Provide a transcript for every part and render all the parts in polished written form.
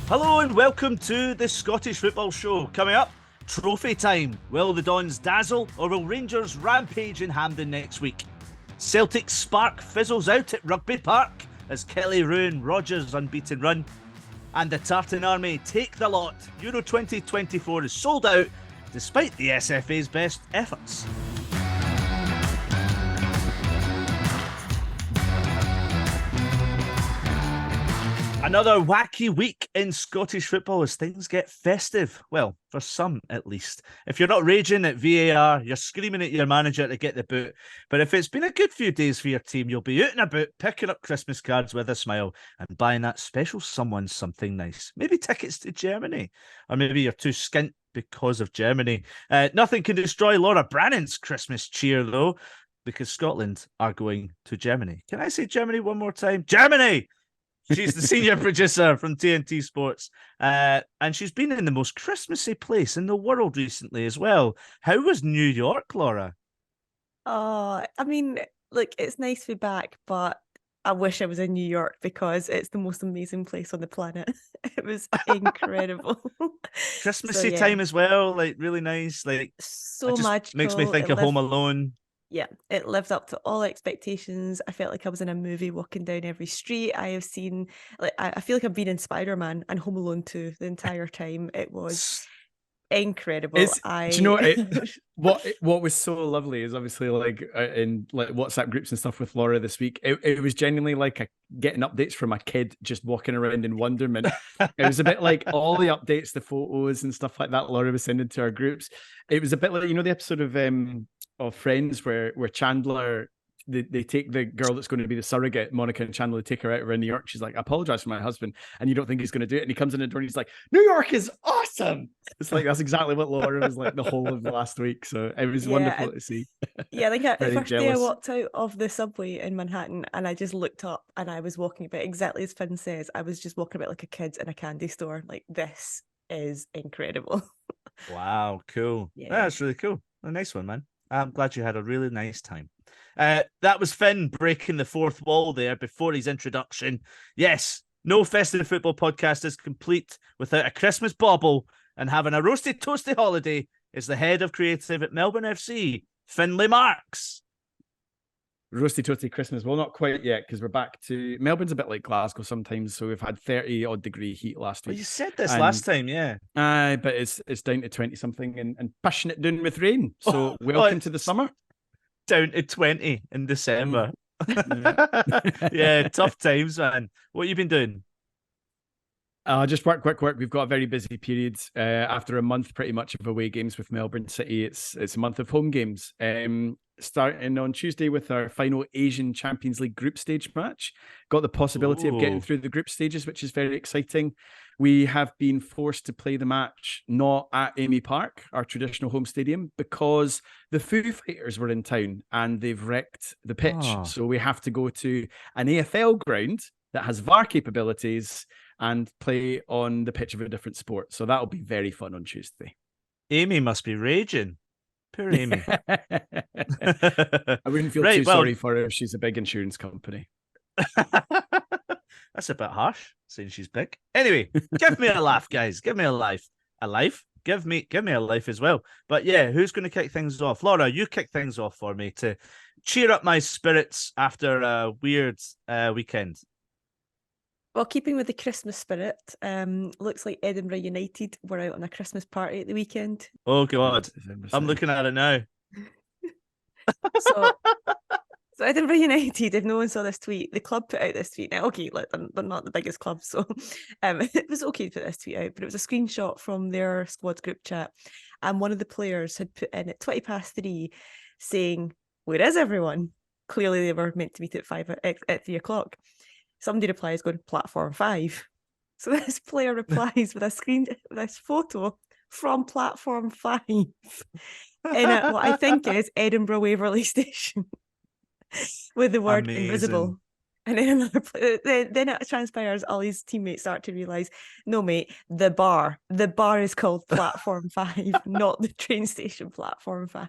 Hello and welcome to the Scottish Football Show. Coming up, trophy time. Will the Dons dazzle or will Rangers rampage in Hampden next week? Celtic spark fizzles out at Rugby Park as Kelly ruin Rodgers' unbeaten run. And the Tartan Army take the lot. Euro 2024 is sold out despite the SFA's best efforts. Another wacky week in Scottish football as things get festive. Well, for some at least. If you're not raging at VAR, you're screaming at your manager to get the boot. But if it's been a good few days for your team, you'll be out and about, picking up Christmas cards with a smile and buying that special someone something nice. Maybe tickets to Germany. Or maybe you're too skint because of Germany. Nothing can destroy Laura Brannan's Christmas cheer, though, because Scotland are going to Germany. Can I say Germany one more time? Germany! She's the senior producer from TNT Sports, and she's been in the most Christmassy place in the world recently as well. How was New York, Laura? Oh, I mean, look, it's nice to be back, but I wish I was in New York because it's the most amazing place on the planet. It was incredible. Christmassy time as well, like really nice. Like so magical. Makes me think of Home Alone. Yeah, it lived up to all expectations. I felt like I was in a movie walking down every street. I have seen, like, I feel like I've been in Spider-Man and Home Alone 2 the entire time. It was incredible. Do you know what was so lovely is obviously like in like WhatsApp groups and stuff with Laura this week. It was genuinely like getting updates from a kid just walking around in wonderment. It was a bit like all the updates, the photos and stuff like that Laura was sending to our groups. It was a bit like, you know, the episode of Friends where Chandler, they take the girl that's going to be the surrogate, Monica and Chandler, take her out around New York. She's like, I apologize for my husband. And you don't think he's going to do it. And he comes in the door and he's like, New York is awesome. It's like, that's exactly what Laura was like the whole of the last week. So it was wonderful to see. Yeah, I think the first day I walked out of the subway in Manhattan and I just looked up and I was walking about exactly as Finn says. I was just walking about like a kid in a candy store. Like, this is incredible. Wow, cool. Yeah. That's really cool. A nice one, man. I'm glad you had a really nice time. That was Finn breaking the fourth wall there before his introduction. Yes, no Festive Football Podcast is complete without a Christmas bauble, and having a roasty toasty holiday is the head of creative at Melbourne FC, Findlay Marks. Roasty toasty Christmas. Well, not quite yet, because we're back to Melbourne's a bit like Glasgow sometimes. So we've had 30 odd degree heat last week. Well, you said this last time, yeah. But it's down to 20 something and pushing it down with rain. So welcome to the summer. Down to 20 in December. Yeah, tough times, man. What have you been doing? Just work. We've got a very busy period after a month pretty much of away games with Melbourne City. It's a month of home games. Starting on Tuesday with our final Asian Champions League group stage match. Got the possibility of getting through the group stages, which is very exciting. We have been forced to play the match not at Amy Park, our traditional home stadium, because the Foo Fighters were in town and they've wrecked the pitch. So we have to go to an AFL ground that has VAR capabilities and play on the pitch of a different sport. So that'll be very fun on Tuesday. Amy must be raging. Poor Amy. I wouldn't feel too sorry for her if she's a big insurance company. That's a bit harsh, saying she's big. Anyway, give me a laugh, guys. Give me a life. A life? Give me a life as well. But yeah, who's going to kick things off? Laura, you kick things off for me to cheer up my spirits after a weird weekend. Well, keeping with the Christmas spirit, looks like Edinburgh United were out on a Christmas party at the weekend. Oh, God. I'm looking at it now. So Edinburgh United, if no one saw this tweet, the club put out this tweet. Now, okay, look, they're not the biggest club, so it was okay to put this tweet out, but it was a screenshot from their squad group chat, and one of the players had put in at 3:20 saying, "Where is everyone?" Clearly, they were meant to meet at 3:00. Somebody replies going, "Platform 5." So this player replies with a photo from Platform 5 in what I think is Edinburgh Waverley Station with the word invisible. And then then it transpires, all his teammates start to realise, no, mate, the bar is called Platform 5, not the train station Platform 5.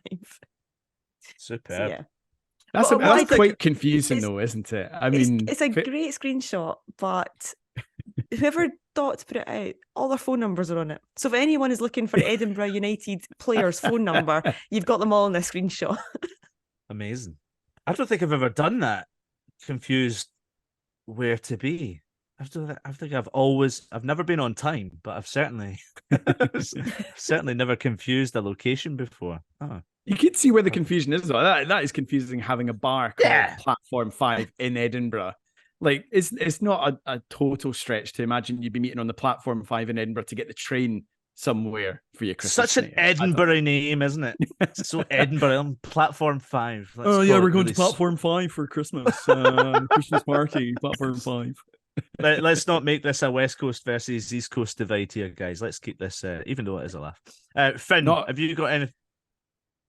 Superb. So, yeah. That's quite confusing though, isn't it? I mean, it's a great screenshot, but whoever thought to put it out, all their phone numbers are on it. So if anyone is looking for the Edinburgh United player's phone number, you've got them all in a screenshot. Amazing. I don't think I've ever done that. Confused where to be. I think I've never been on time, but I've certainly never confused a location before. Oh. You could see where the confusion is, though. That is confusing, having a bar called Platform 5 in Edinburgh. Like, it's not a total stretch to imagine you'd be meeting on the Platform 5 in Edinburgh to get the train somewhere for your Christmas. Such an Edinburgh name, isn't it? It's so Edinburgh. Platform 5. We're going to Platform 5 for Christmas. Christmas party, Platform 5. Let's not make this a West Coast versus East Coast divide here, guys. Let's keep this, even though it is a laugh. Finn, have you got anything?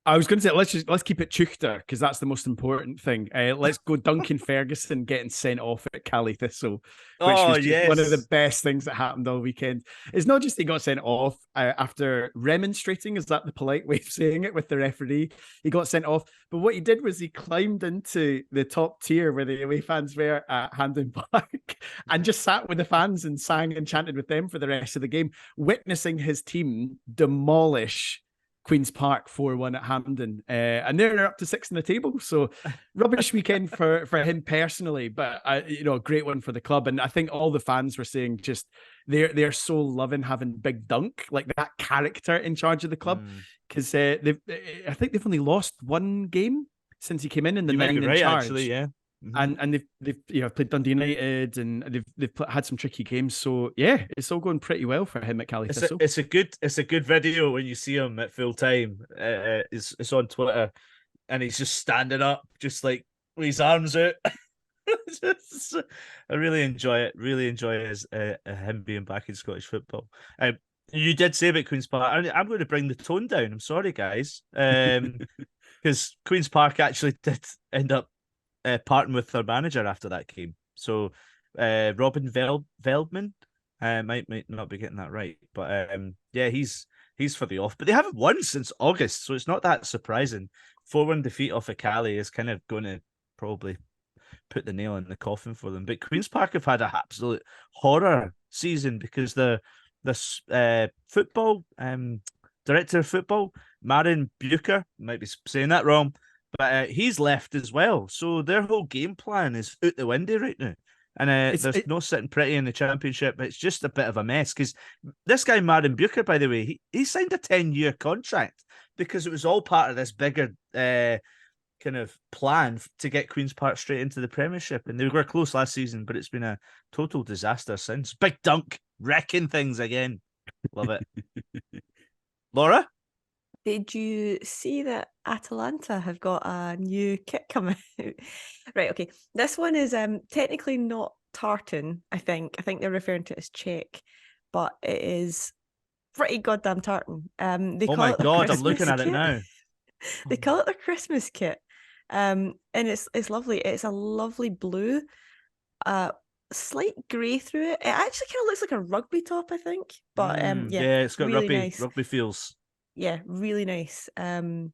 I was going to say, let's keep it Tuchta, because that's the most important thing. Let's go Duncan Ferguson getting sent off at Cali Thistle, which was just one of the best things that happened all weekend. It's not just he got sent off after remonstrating, is that the polite way of saying it, with the referee? He got sent off, but what he did was he climbed into the top tier where the away fans were at Hampden Park and just sat with the fans and sang and chanted with them for the rest of the game, witnessing his team demolish Queen's Park 4-1 at Hampden, and they're up to 6th in the table. So rubbish weekend for him personally, but a great one for the club. And I think all the fans were saying just they're so loving having Big Dunk, like that character, in charge of the club, because I think they've only lost one game since he came in the 9 in charge. Actually, yeah. Mm-hmm. And they've played Dundee United, and they've had some tricky games. So yeah, it's all going pretty well for him at Cali Thistle. It's a good video when you see him at full time. It's on Twitter, and he's just standing up, just like with his arms out. I really enjoy it. Really enjoy him being back in Scottish football. You did say about Queen's Park. I'm going to bring the tone down. I'm sorry, guys, because Queen's Park actually did end up parting with their manager after that game. So Robin Veldman, might not be getting that right, but he's for the off. But they haven't won since August, so it's not that surprising. 4-1 defeat off of Cali is kind of going to probably put the nail in the coffin for them. But Queen's Park have had an absolute horror season because the football director of football, Marin Bucher, might be saying that wrong, but he's left as well. So their whole game plan is out the window right now. And there's no sitting pretty in the Championship. It's just a bit of a mess because this guy, Marin Bucher, by the way, he signed a 10-year contract because it was all part of this bigger kind of plan to get Queen's Park straight into the Premiership. And they were close last season, but it's been a total disaster since. Big Dunk wrecking things again. Love it. Laura? Did you see that Atalanta have got a new kit coming out? Right, okay. This one is technically not tartan, I think. I think they're referring to it as Czech, but it is pretty goddamn tartan. Oh my God, I'm looking at it now. They call it their Christmas kit. And it's lovely. It's a lovely blue, slight grey through it. It actually kind of looks like a rugby top, I think. But yeah, it's got really rugby feels. Yeah, really nice. It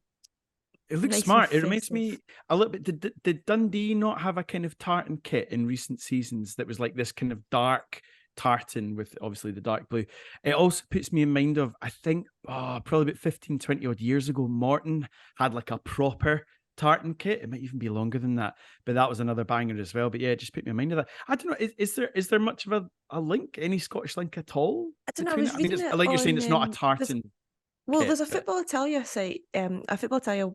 looks nice smart. It reminds me a little bit. Did Dundee not have a kind of tartan kit in recent seasons that was like this kind of dark tartan with obviously the dark blue? It also puts me in mind of, I think, probably about 15, 20 odd years ago, Morton had like a proper tartan kit. It might even be longer than that, but that was another banger as well. But yeah, it just put me in mind of that. I don't know, is there much of a link, any Scottish link at all? I don't know. I was reading it like on, you're saying, it's not a tartan. Well, there's a Football Italia site, a Football Italia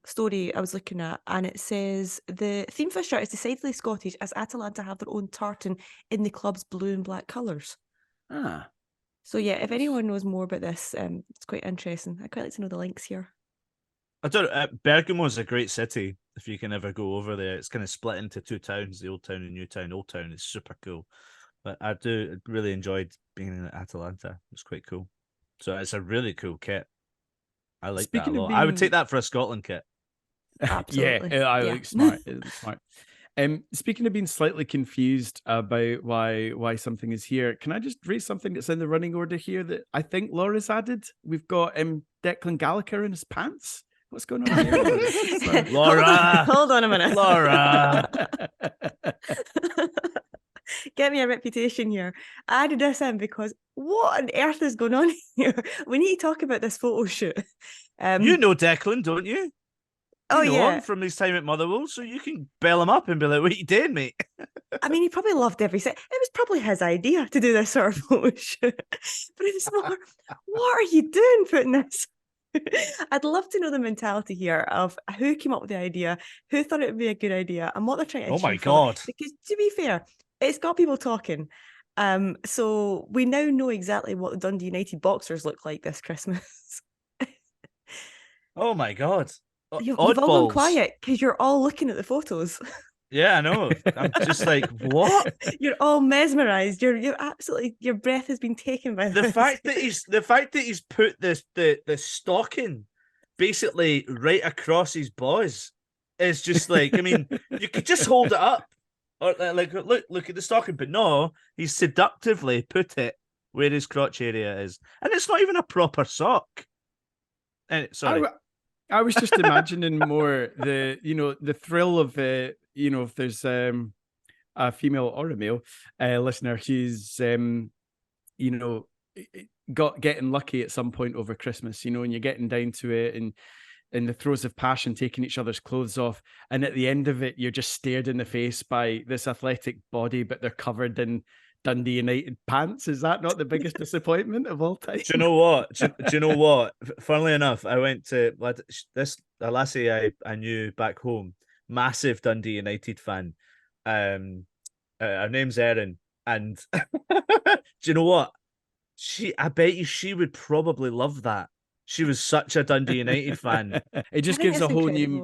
story I was looking at, and it says the theme for shirt is decidedly Scottish, as Atalanta have their own tartan in the club's blue and black colours. Ah. So yeah, if anyone knows more about this, it's quite interesting. I'd quite like to know the links here. I don't. Bergamo's a great city. If you can ever go over there, it's kind of split into two towns: the Old Town and New Town. Old Town is super cool, but I really enjoyed being in Atalanta. It's quite cool. So it's a really cool kit. I like that a lot. I would take that for a Scotland kit. Absolutely. Yeah, it looks smart. It looks smart. Speaking of being slightly confused about why something is here, can I just raise something that's in the running order here that I think Laura's added? We've got Declan Gallagher in his pants. What's going on here? Laura! Hold on a minute. Laura! get me a reputation here. I added this in because what on earth is going on here? We need to talk about this photo shoot. You know Declan, don't you? Oh, you know yeah. him from his time at Motherwell, so you can bell him up and be like, "What you doing, mate?" I mean, he probably loved every set. It was probably his idea to do this sort of photo shoot. But it's more, what are you doing putting this? I'd love to know the mentality here of who came up with the idea, who thought it would be a good idea, and what they're trying to achieve. Oh my from it. God. Because to be fair, it's got people talking. So we now know exactly what the Dundee United boxers look like this Christmas. Oh my God. You've all gone Oddballs. quiet because you're all looking at the photos. Yeah, I know. I'm just like, what? You're all mesmerised. You're absolutely, your breath has been taken by The this. fact that he's put the stocking basically right across his boys is just like, I mean, you could just hold it up or like look at the stocking, but no, he's seductively put it where his crotch area is, and it's not even a proper sock. And sorry. I was just imagining more the thrill of if there's a female or a male listener who's getting lucky at some point over Christmas, and you're getting down to it and in the throes of passion, taking each other's clothes off, and at the end of it, you're just stared in the face by this athletic body, but they're covered in Dundee United pants. Is that not the biggest disappointment of all time? Do you know what? Do you know what? Funnily enough, I went to a lassie I knew back home, massive Dundee United fan. Her name's Erin, and do you know what? I bet you she would probably love that. She was such a Dundee United fan. It just I think gives a it's whole new incredible.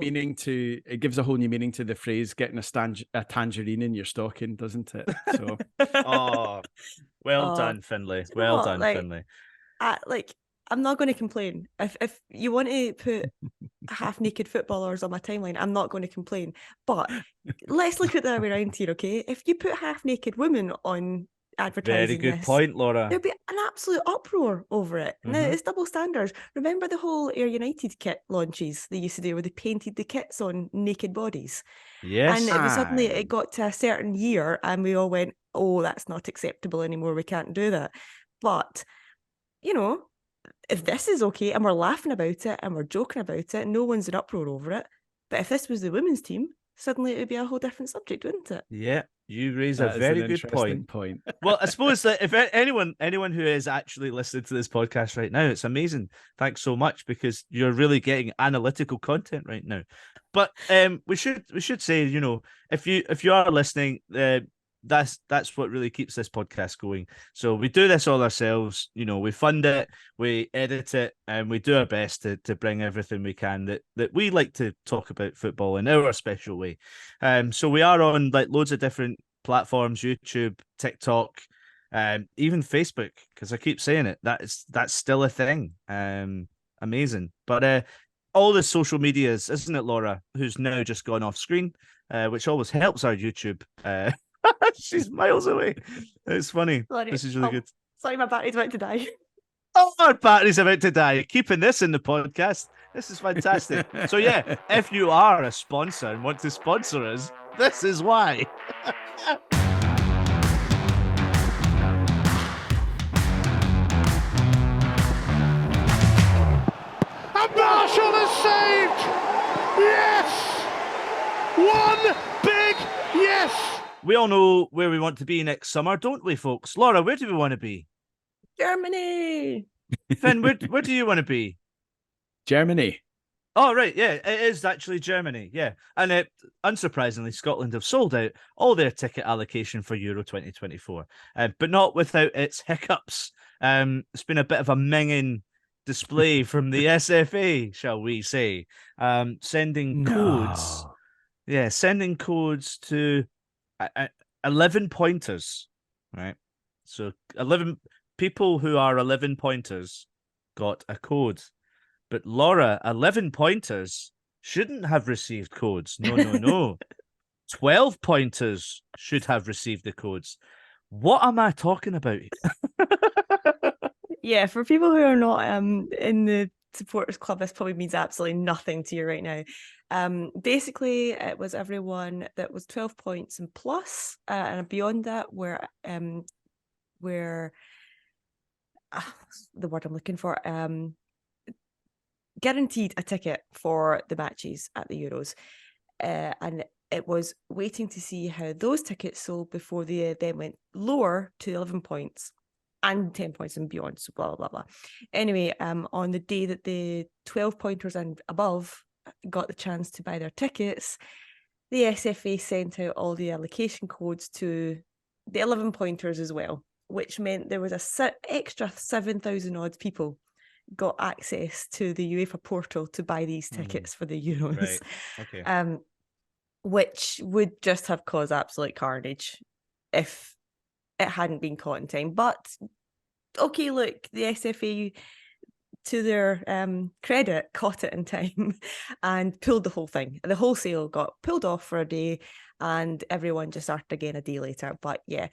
meaning to the phrase "getting a tangerine in your stocking," doesn't it? So, Oh, well Oh, done, Findlay. do you know Well what? done, Like, Findlay. I'm not going to complain. If you want to put half naked footballers on my timeline, I'm not going to complain. But let's look at the other way around here, okay? If you put half naked women on advertising Very good this, point, Laura. there'd be an absolute uproar over it. Now, Mhm. it's double standards. Remember the whole Air United kit launches they used to do where they painted the kits on naked bodies? Yes. And it was suddenly Aye. it got to a certain year and we all went, oh, that's not acceptable anymore. We can't do that. But, if this is okay and we're laughing about it and we're joking about it, no one's in uproar over it. But if this was the women's team, suddenly it would be a whole different subject, wouldn't it? Yeah, you raise that a is very an good interesting point. Well, I suppose that if anyone who is actually listening to this podcast right now, it's amazing. Thanks so much because you're really getting analytical content right now. But we should say, if you are listening, that's what really keeps this podcast going. So we do this all ourselves. We fund it, we edit it, and we do our best to bring everything we can that we like to talk about football in our special way. So we are on like loads of different platforms: YouTube, TikTok, even Facebook. Because I keep saying it, that's still a thing. Amazing, but all the social medias, isn't it, Laura? Who's now just gone off screen, which always helps our YouTube. She's miles away. It's funny. Sorry. This is really good. Sorry, my battery's about to die. Oh, our battery's about to die. Keeping this in the podcast. This is fantastic. So yeah, if you are a sponsor and want to sponsor us, this is why. And Marshall has saved! Yes! One big yes! We all know where we want to be next summer, don't we, folks? Laura, where do we want to be? Germany! Finn, where do you want to be? Germany. Oh, right. Yeah, it is actually Germany. Yeah. And unsurprisingly, Scotland have sold out all their ticket allocation for Euro 2024, but not without its hiccups. It's been a bit of a minging display from the SFA, shall we say, sending codes. Yeah, sending codes to 11 pointers, right? So 11 people who are 11 pointers got a code. But Laura, 11 pointers shouldn't have received codes. No. 12 pointers should have received the codes. What am I talking about? Yeah, for people who are not in the supporters club, this probably means absolutely nothing to you right now. Basically, it was everyone that was 12 points and plus, and beyond that, where the word I'm looking for, guaranteed a ticket for the matches at the Euros, and it was waiting to see how those tickets sold before they then went lower to 11 points and 10 points and beyond, so blah, blah, blah. Anyway, on the day that the 12 pointers and above got the chance to buy their tickets, the SFA sent out all the allocation codes to the 11 pointers as well, which meant there was a extra 7,000 odd people got access to the UEFA portal to buy these tickets for the Euros. Right. Okay. Which would just have caused absolute carnage if it hadn't been caught in time. But okay, look, the SFA, to their credit, caught it in time and pulled the whole thing. The whole sale got pulled off for a day and everyone just started again a day later. But yeah,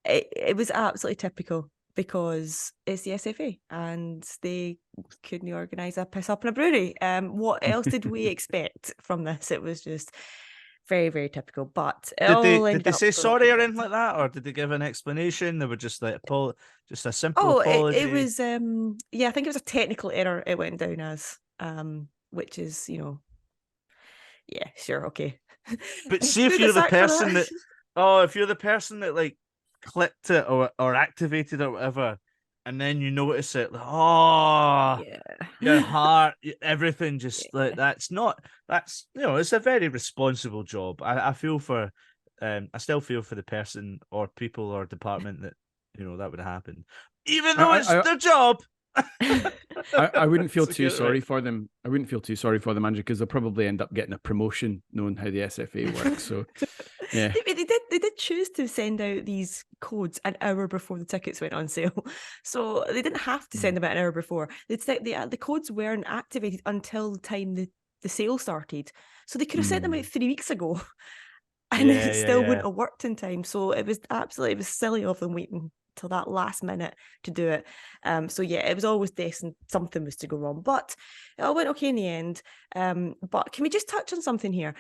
it was absolutely typical because it's the SFA and they couldn't organise a piss up in a brewery. What else did we expect from this? It was just very, very typical. But did they say sorry or anything like that, or did they give an explanation? They were just like just a simple apology. It was I think it was a technical error. It went down as which is, yeah, sure, okay. But see if you're the person if you're the person that like clicked it or activated it or whatever, and then you notice it, like, your heart, everything just like that's it's a very responsible job. I feel for I still feel for the person or people or department that that would happen, even though it's their job. I wouldn't feel too sorry for them. I wouldn't feel too sorry for them, Andrew, because they'll probably end up getting a promotion knowing how the SFA works. So yeah, they did choose to send out these codes an hour before the tickets went on sale, so they didn't have to send them out an hour before. The codes weren't activated until the time the sale started, so they could have sent them out 3 weeks ago, and it still wouldn't have worked in time. So it was silly of them waiting till that last minute to do it. So yeah, it was always destined something was to go wrong, but it all went okay in the end. But can we just touch on something here?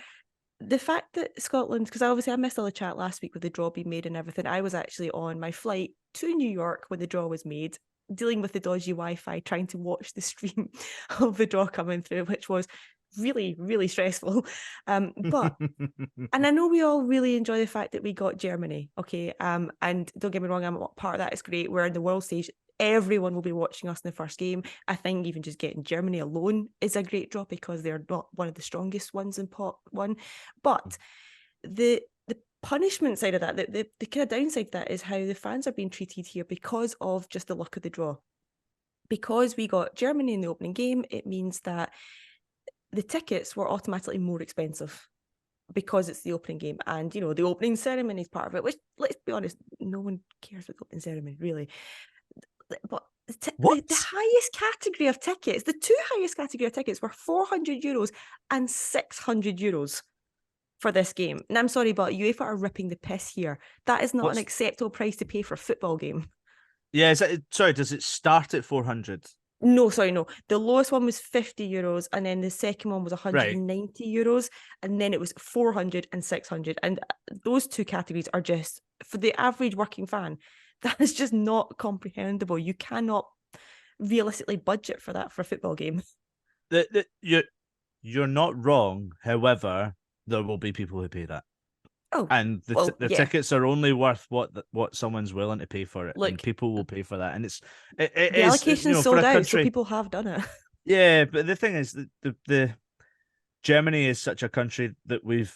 The fact that Scotland, because obviously I missed all the chat last week with the draw being made and everything. I was actually on my flight to New York when the draw was made, dealing with the dodgy Wi-Fi, trying to watch the stream of the draw coming through, which was really, really stressful. But and I know we all really enjoy the fact that we got Germany, okay? And don't get me wrong, I'm part of that. It's great. We're in the world stage. Everyone will be watching us in the first game. I think even just getting Germany alone is a great draw because they're not one of the strongest ones in pot one. But the punishment side of that, the kind of downside of that is how the fans are being treated here because of just the luck of the draw. Because we got Germany in the opening game, it means that the tickets were automatically more expensive because it's the opening game, and the opening ceremony is part of it, which, let's be honest, no one cares about the opening ceremony really. But the highest category of tickets, the two highest category of tickets were €400 and €600 for this game. And I'm sorry, but UEFA are ripping the piss here. That is not an acceptable price to pay for a football game. Yeah, does it start at 400? No, sorry, no. The lowest one was €50, and then the second one was €190, and then it was 400 and 600. And those two categories are just, for the average working fan, that is just not comprehensible. You cannot realistically budget for that for a football game. You're not wrong. However, there will be people who pay that. Oh, and the tickets are only worth what someone's willing to pay for it. Look, and people will pay for that. And the allocation's sold out, so people have done it. Yeah, but the thing is, the Germany is such a country that we've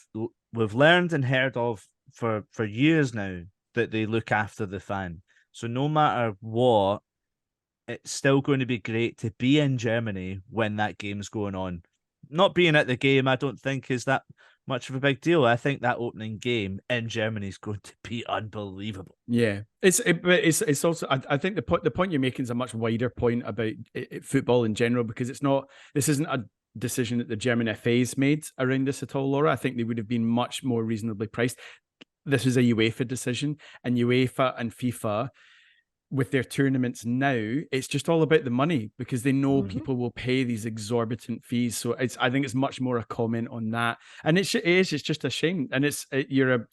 learned and heard of for years now, that they look after the fan. So no matter what, it's still going to be great to be in Germany when that game's going on. Not being at the game, I don't think is that much of a big deal. I think that opening game in Germany is going to be unbelievable. Yeah, it's also. I think the point you're making is a much wider point about football in general, because this isn't a decision that the German FA's made around this at all, Laura. I think they would have been much more reasonably priced. This is a UEFA decision, and UEFA and FIFA with their tournaments now, it's just all about the money because they know people will pay these exorbitant fees. So I think it's much more a comment on that, and it's just a shame. And you're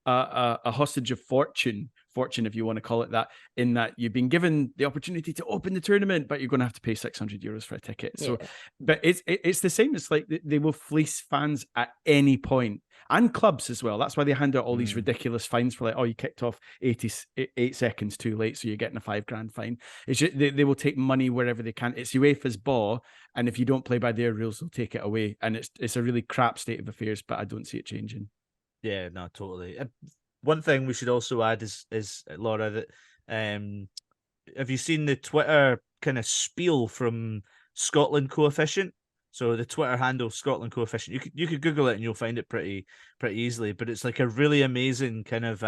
a hostage of fortune, if you want to call it that, in that you've been given the opportunity to open the tournament, but you're going to have to pay €600 for a ticket. Yeah. So, but it's the same. It's like they will fleece fans at any point. And clubs as well. That's why they hand out all these ridiculous fines for like, oh, you kicked off 88 seconds too late, so you're getting a £5,000 fine. It's just, they will take money wherever they can. It's UEFA's ball, and if you don't play by their rules, they'll take it away. And it's a really crap state of affairs, but I don't see it changing. Yeah, no, totally. One thing we should also add is Laura, that have you seen the Twitter kind of spiel from Scotland Coefficient? So the Twitter handle Scotland Coefficient, you could Google it and you'll find it pretty easily. But it's like a really amazing kind of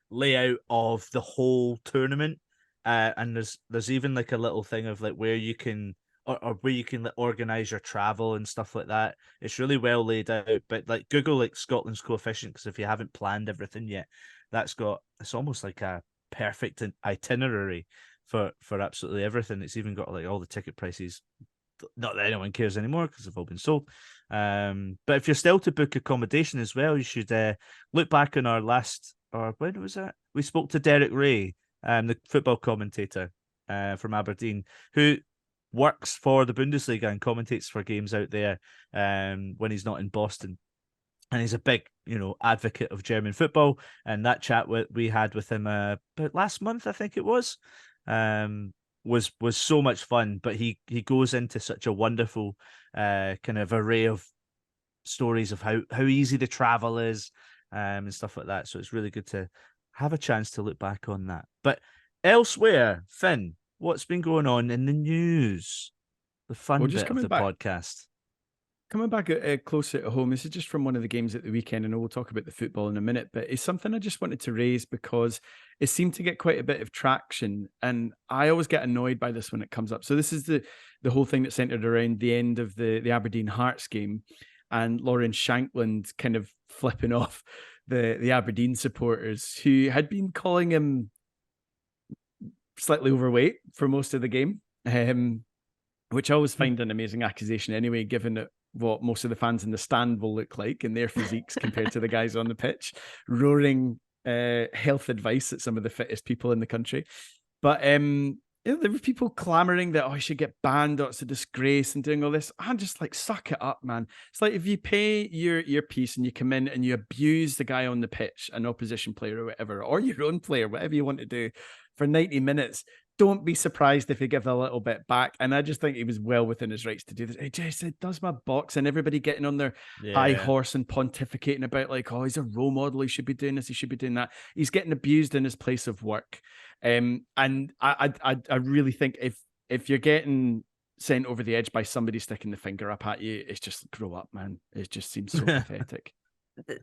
layout of the whole tournament, and there's even like a little thing of like where you can or where you can like, organize your travel and stuff like that. It's really well laid out. But like Google like Scotland's Coefficient, because if you haven't planned everything yet, it's almost like a perfect itinerary for absolutely everything. It's even got like all the ticket prices. Not that anyone cares anymore because they've all been sold. But if you're still to book accommodation as well, you should look back on when was it? We spoke to Derek Ray, the football commentator from Aberdeen, who works for the Bundesliga and commentates for games out there when he's not in Boston. And he's a big, advocate of German football. And that chat we had with him about last month, I think it was so much fun. But he goes into such a wonderful kind of array of stories of how easy the travel is and stuff like that. So it's really good to have a chance to look back on that. But elsewhere, Finn, what's been going on in the news? The fun bit of the podcast. Coming back closer to home, this is just from one of the games at the weekend, and we'll talk about the football in a minute, but it's something I just wanted to raise because it seemed to get quite a bit of traction, and I always get annoyed by this when it comes up. So this is the whole thing that centred around the end of the Aberdeen Hearts game, and Lauren Shankland kind of flipping off the Aberdeen supporters who had been calling him slightly overweight for most of the game, which I always find an amazing accusation anyway, given that what most of the fans in the stand will look like in their physiques compared to the guys on the pitch, roaring health advice at some of the fittest people in the country. But there were people clamoring that, I should get banned, or it's a disgrace, and doing all this. I'm just like, suck it up, man. It's like if you pay your piece and you come in and you abuse the guy on the pitch, an opposition player or whatever, or your own player, whatever you want to do, for 90 minutes, don't be surprised if he gives a little bit back. And I just think he was well within his rights to do this. It just does my box, and everybody getting on their high horse and pontificating about like, oh, he's a role model, he should be doing this, he should be doing that. He's getting abused in his place of work. And I really think if you're getting sent over the edge by somebody sticking the finger up at you, it's just grow up, man. It just seems so pathetic.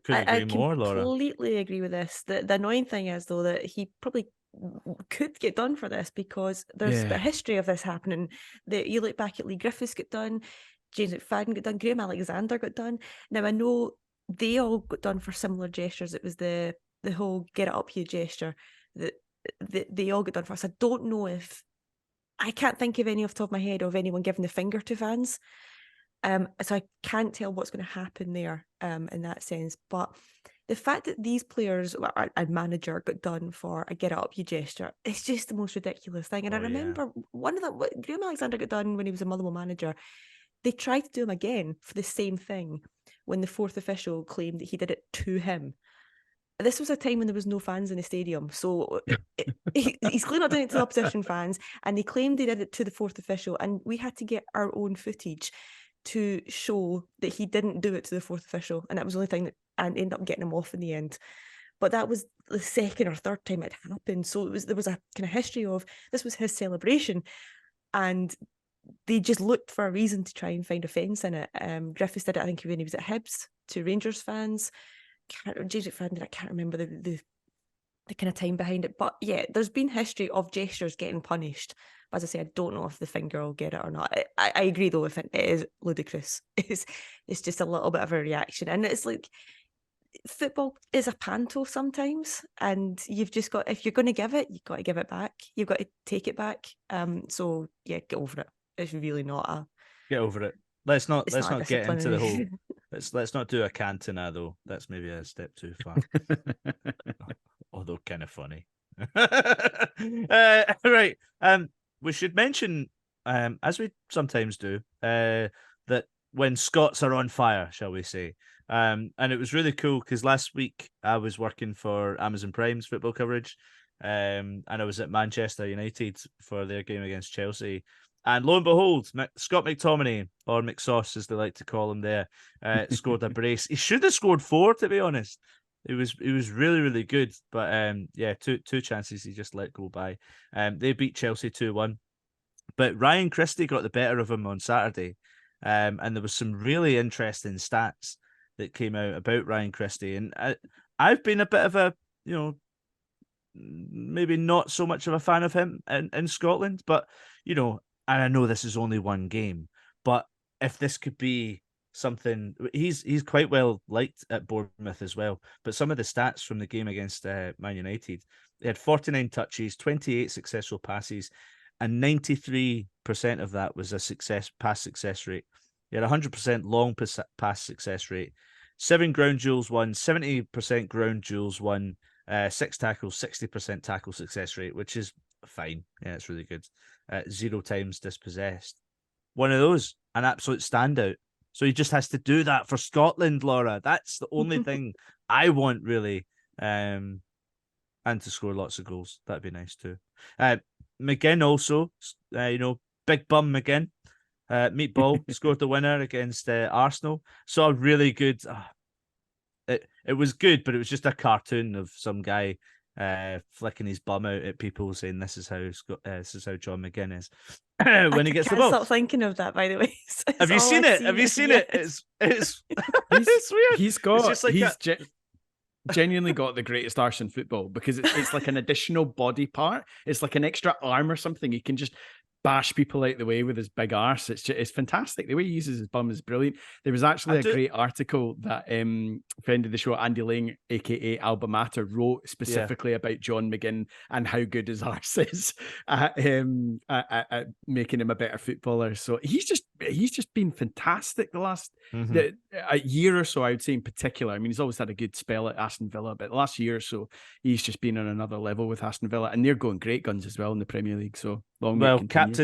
I completely agree with this. The annoying thing is though that he probably could get done for this because there's a history of this happening. You look back at Lee Griffiths got done, James McFadden got done, Graham Alexander got done. Now I know they all got done for similar gestures. It was the whole get it up you gesture that they all got done for. So I don't know if I can't think of any off the top of my head of anyone giving the finger to fans. So I can't tell what's going to happen there in that sense. But the fact that these players, a manager, got done for a get it up you gesture, it's just the most ridiculous thing. And I remember one of them, Graham Alexander got done when he was a Motherwell manager. They tried to do him again for the same thing when the fourth official claimed that he did it to him. This was a time when there was no fans in the stadium. So he's clearly not doing it to the opposition fans, and they claimed they did it to the fourth official. And we had to get our own footage to show that he didn't do it to the fourth official, and that was the only thing that ended up getting him off in the end. But that was the second or third time it happened, so there was a kind of history of this was his celebration, and they just looked for a reason to try and find offence in it. Griffiths did it, I think, when he was at Hibs to Rangers fans. James McFadden, I can't remember the kind of time behind it, but yeah, there's been history of gestures getting punished. But as I say, I don't know if the finger will get it or not. I agree though, if it is ludicrous. It's just a little bit of a reaction, and it's like football is a panto sometimes, and you've just got, if you're going to give it, you've got to give it back. You've got to take it back. So yeah, get over it. It's really not a. Get over it. Let's not get into the whole. Let's not do a cantina though. That's maybe a step too far. Although kind of funny. Right. We should mention, as we sometimes do, that when Scots are on fire, shall we say. And it was really cool because last week I was working for Amazon Prime's football coverage, and I was at Manchester United for their game against Chelsea. And lo and behold, Scott McTominay, or McSauce as they like to call him there, scored a brace. He should have scored 4, to be honest. It was really, really good. But yeah, two chances he just let go by. They beat Chelsea 2-1. But Ryan Christie got the better of him on Saturday. And there was some really interesting stats that came out about Ryan Christie. And I've been a bit of a, maybe not so much of a fan of him in Scotland. But, and I know this is only one game, but if this could be something, he's quite well liked at Bournemouth as well. But some of the stats from the game against Man United, he had 49 touches, 28 successful passes, and 93% of that was a pass success rate. He had 100% long pass success rate, 7 ground duels won, 70% ground duels won, 6 tackles, 60% tackle success rate, which is fine. Yeah, it's really good. 0 times dispossessed. One of those, an absolute standout. So he just has to do that for Scotland, Laura. That's the only thing I want, really. And to score lots of goals. That'd be nice too. McGinn also, big bum McGinn. Meatball scored the winner against Arsenal. Saw a really good. It was good, but it was just a cartoon of some guy flicking his bum out at people, saying this is how John McGinn is when he gets the ball. Stop thinking of that, by the way. Have you seen it? Have you seen it? It's it's weird. He's genuinely got the greatest arse in football, because it's like an additional body part. It's like an extra arm or something. He can just bash people out the way with his big arse. It's fantastic. The way he uses his bum is brilliant. There was actually a great article that friend of the show, Andy Lang, aka Alba Mater, wrote specifically about John McGinn and how good his arse is at making him a better footballer. So he's just been fantastic the last a year or so, I would say in particular. I mean, he's always had a good spell at Aston Villa, but the last year or so, he's just been on another level with Aston Villa, and they're going great guns as well in the Premier League. So long may it continue.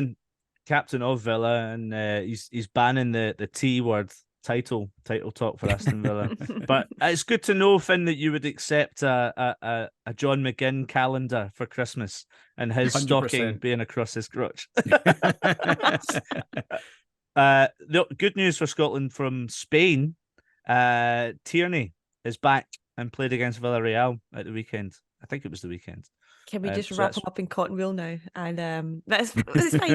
Captain of Villa, and he's banning the T word title talk for Aston Villa. But it's good to know, Finn, that you would accept a John McGinn calendar for Christmas and his 100%. Stocking being across his crotch. The good news for Scotland from Spain, Tierney is back and played against Villarreal at the weekend. I think it was the weekend. Can we just wrap him up in cotton wool now? And that's fine.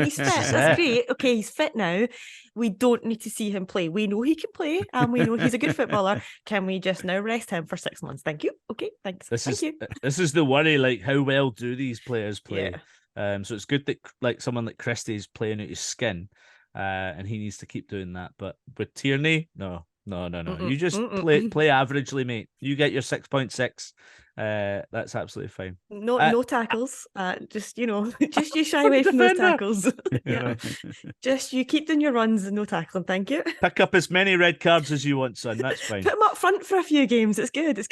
He's fit. That's great. Okay, he's fit now. We don't need to see him play. We know he can play, and we know he's a good footballer. Can we just now rest him for 6 months? Thank you. Okay, thanks. Thank you. This is the worry. Like, how well do these players play? Yeah. So it's good that like someone like Christie's playing out his skin, and he needs to keep doing that. But with Tierney, no. You just play averagely, mate. You get your 6.6. That's absolutely fine. No tackles. Just you shy away from those tackles. Yeah. Just you keep doing your runs and no tackling. Thank you. Pick up as many red cards as you want, son. That's fine. Put him up front for a few games. It's good.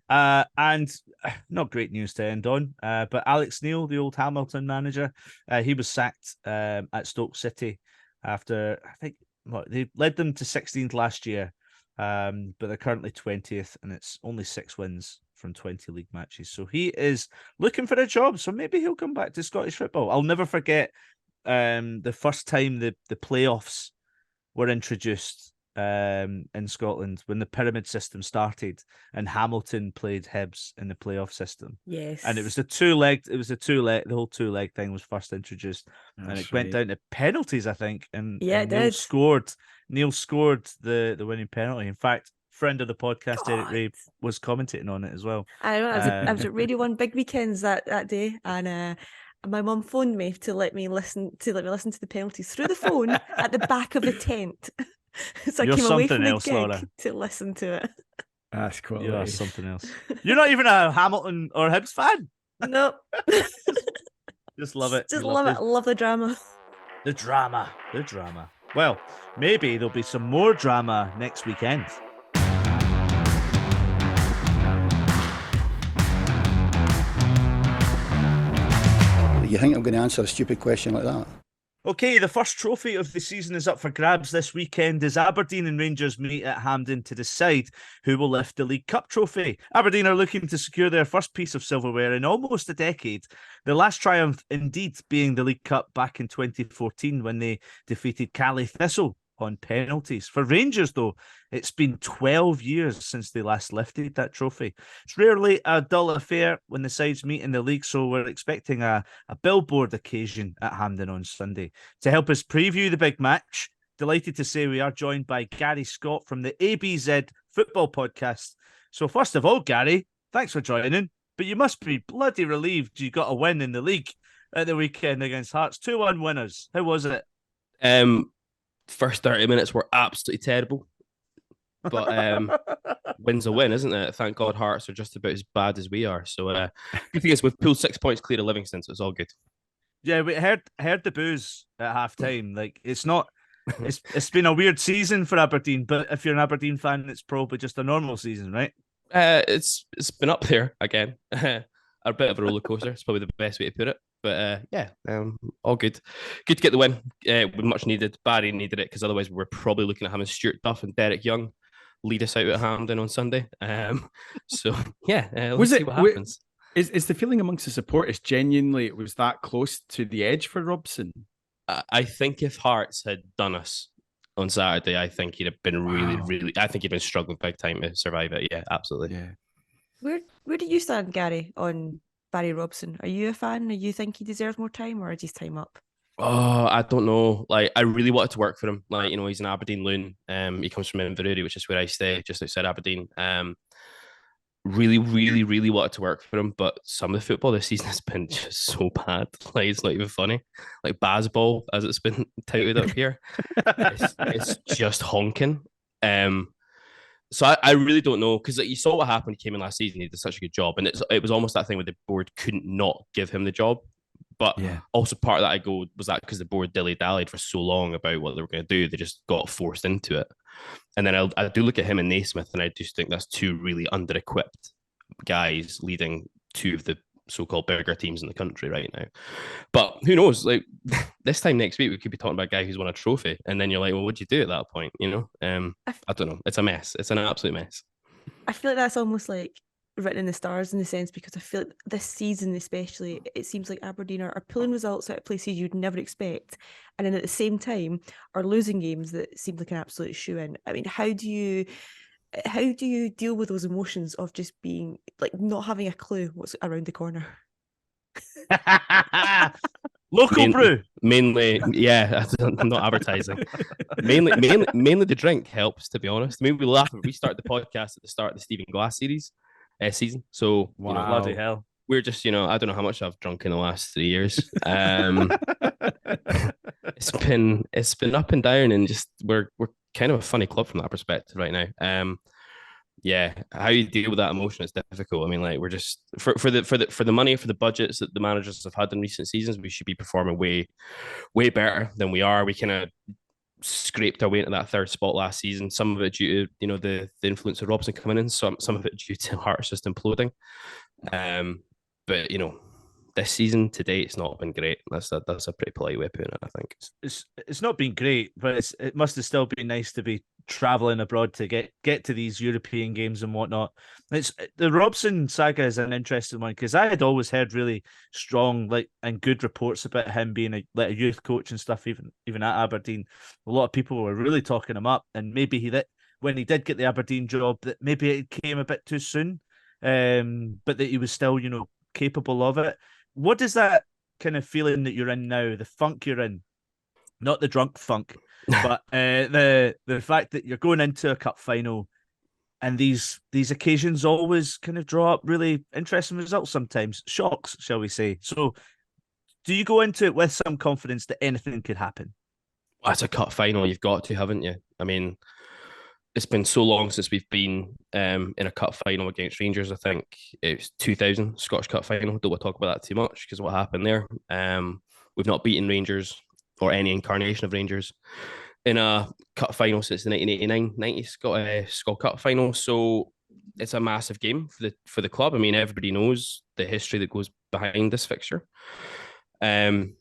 And not great news to end on. But Alex Neil, the old Hamilton manager, he was sacked at Stoke City after, I think, they led them to 16th last year. But they're currently 20th, and it's only 6 wins from 20 league matches. So he is looking for a job. So maybe he'll come back to Scottish football. I'll never forget the first time the playoffs were introduced in Scotland, when the pyramid system started and Hamilton played Hibs in the playoff system. Yes. And it was the whole two-leg thing was first introduced. That's and it went down to penalties, I think. And Neil scored the winning penalty. In fact, friend of the podcast, Eric Ray, was commentating on it as well. I know. I was at Radio 1 Big Weekends that day, and my mum phoned me to let me listen to the penalties through the phone at the back of the tent. So I You're came away something from the else, gig Laura. to listen to it. That's quality. You're something else. You're not even a Hamilton or Hibs fan. Nope. Just love it. Just You love it. Love the drama. The drama. The drama. Well, maybe there'll be some more drama next weekend. You think I'm going to answer a stupid question like that? Okay, the first trophy of the season is up for grabs this weekend as Aberdeen and Rangers meet at Hampden to decide who will lift the League Cup trophy. Aberdeen are looking to secure their first piece of silverware in almost a decade. The last triumph indeed being the League Cup back in 2014 when they defeated Cali Thistle on penalties. For Rangers, though, it's been 12 years since they last lifted that trophy. It's rarely a dull affair when the sides meet in the league, so we're expecting a billboard occasion at Hampden on Sunday. To help us preview the big match, delighted to say we are joined by Gary Scott from the ABZ Football Podcast. So first of all, Gary, thanks for joining, but you must be bloody relieved you got a win in the league at the weekend against Hearts. 2-1 winners. How was it? First 30 minutes were absolutely terrible. But win's a win, isn't it? Thank God Hearts are just about as bad as we are. So good thing is we've pulled 6 points clear of Livingston, so it's all good. Yeah, we heard the boos at half-time. Like, it's been a weird season for Aberdeen, but if you're an Aberdeen fan, it's probably just a normal season, right? It's been up there again. A bit of a roller coaster. It's probably the best way to put it. But all good. Good to get the win. We much needed. Barry needed it because otherwise we're probably looking at having Stuart Duff and Derek Young lead us out at Hampden on Sunday. So let's see what happens. Is the feeling amongst the supporters genuinely it was that close to the edge for Robson? I think if Hearts had done us on Saturday, I think he'd have been really. I think he'd been struggling big time to survive it. Yeah, absolutely. Yeah. Where do you stand, Gary, on Barry Robson? Are you a fan? Or you think he deserves more time, or is his time up? Oh, I don't know. Like, I really wanted to work for him. Like, he's an Aberdeen loon. He comes from Inverurie, which is where I stay, just outside Aberdeen. Really, really, really wanted to work for him, but some of the football this season has been just so bad. Like, it's not even funny. Like Bazball, as it's been touted up here, it's just honking. So I really don't know, because you saw what happened. He came in last season. He did such a good job, and it was almost that thing where the board couldn't not give him the job. But also part of that was that because the board dilly-dallied for so long about what they were going to do, they just got forced into it. And then I do look at him and Naismith, and I just think that's two really under-equipped guys leading two of the so-called bigger teams in the country right now. But who knows? Like, this time next week, we could be talking about a guy who's won a trophy, and then you're like, well, what'd you do at that point? I don't know. It's a mess. It's an absolute mess. I feel like that's almost like written in the stars in the sense, because I feel like this season especially, it seems like Aberdeen are pulling results out of places you'd never expect, and then at the same time are losing games that seem like an absolute shoe-in. I mean, how do you deal with those emotions of just being like not having a clue what's around the corner? Local brew. Mainly, yeah, I'm not advertising. mainly the drink helps, to be honest. I mean, we laugh if we start the podcast at the start of the Stephen Glass series season. So, bloody hell. We're just, I don't know how much I've drunk in the last 3 years. It's been up and down, and just we're kind of a funny club from that perspective right now. How you deal with that emotion is difficult. I mean, like, we're just for the money, for the budgets that the managers have had in recent seasons, we should be performing way better than we are. We kind of scraped our way into that third spot last season. Some of it due to the influence of Robson coming in. Some of it due to Hearts just imploding. But this season to date, it's not been great. That's a pretty polite way of putting it, I think. It's not been great, but it must have still been nice to be traveling abroad to get to these European games and whatnot. The Robson saga is an interesting one, because I had always heard really strong and good reports about him being a youth coach and stuff, even at Aberdeen. A lot of people were really talking him up, and maybe when he did get the Aberdeen job, that maybe it came a bit too soon, but that he was still capable of it. What is that kind of feeling that you're in now, the funk you're in? Not the drunk funk, but the fact that you're going into a cup final, and these occasions always kind of draw up really interesting results sometimes, shocks, shall we say. So do you go into it with some confidence that anything could happen? That's a cup final. You've got to, haven't you? I mean, it's been so long since we've been in a cup final against Rangers. I think it was 2000 Scottish Cup final. Don't want to talk about that too much because what happened there. We've not beaten Rangers or any incarnation of Rangers in a cup final since the 1989-90 Scottish Cup final. So it's a massive game for the club. I mean, everybody knows the history that goes behind this fixture. And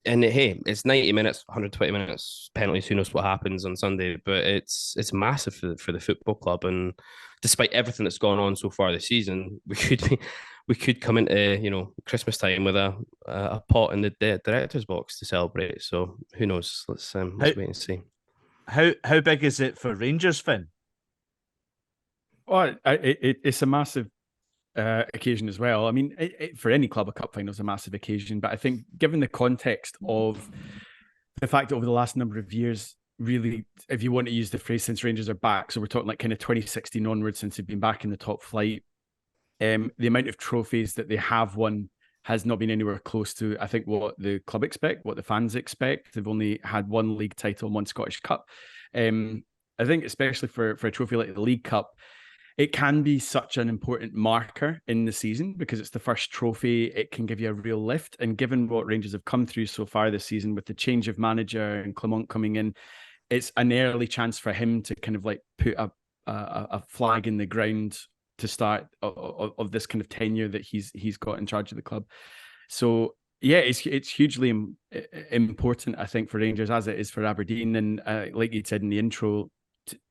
hey, it's 90 minutes, 120 minutes, penalties. Who knows what happens on Sunday? But it's massive for the football club. And despite everything that's gone on so far this season, we could come into Christmas time with a pot in the director's box to celebrate. So who knows? Let's wait and see. How big is it for Rangers, Finn? Oh, it's a massive occasion as well. I mean, for any club, a cup final is a massive occasion. But I think, given the context of the fact that over the last number of years, really, if you want to use the phrase, since Rangers are back, so we're talking like kind of 2016 onwards, since they've been back in the top flight, the amount of trophies that they have won has not been anywhere close to, I think, what the club expect, what the fans expect. They've only had one league title and one Scottish Cup. I think, especially for a trophy like the League Cup, it can be such an important marker in the season because it's the first trophy. It can give you a real lift. And given what Rangers have come through so far this season with the change of manager and Clement coming in, it's an early chance for him to kind of like put a flag in the ground to start of this kind of tenure that he's got in charge of the club. So yeah, it's hugely important, I think, for Rangers, as it is for Aberdeen. And like you said in the intro,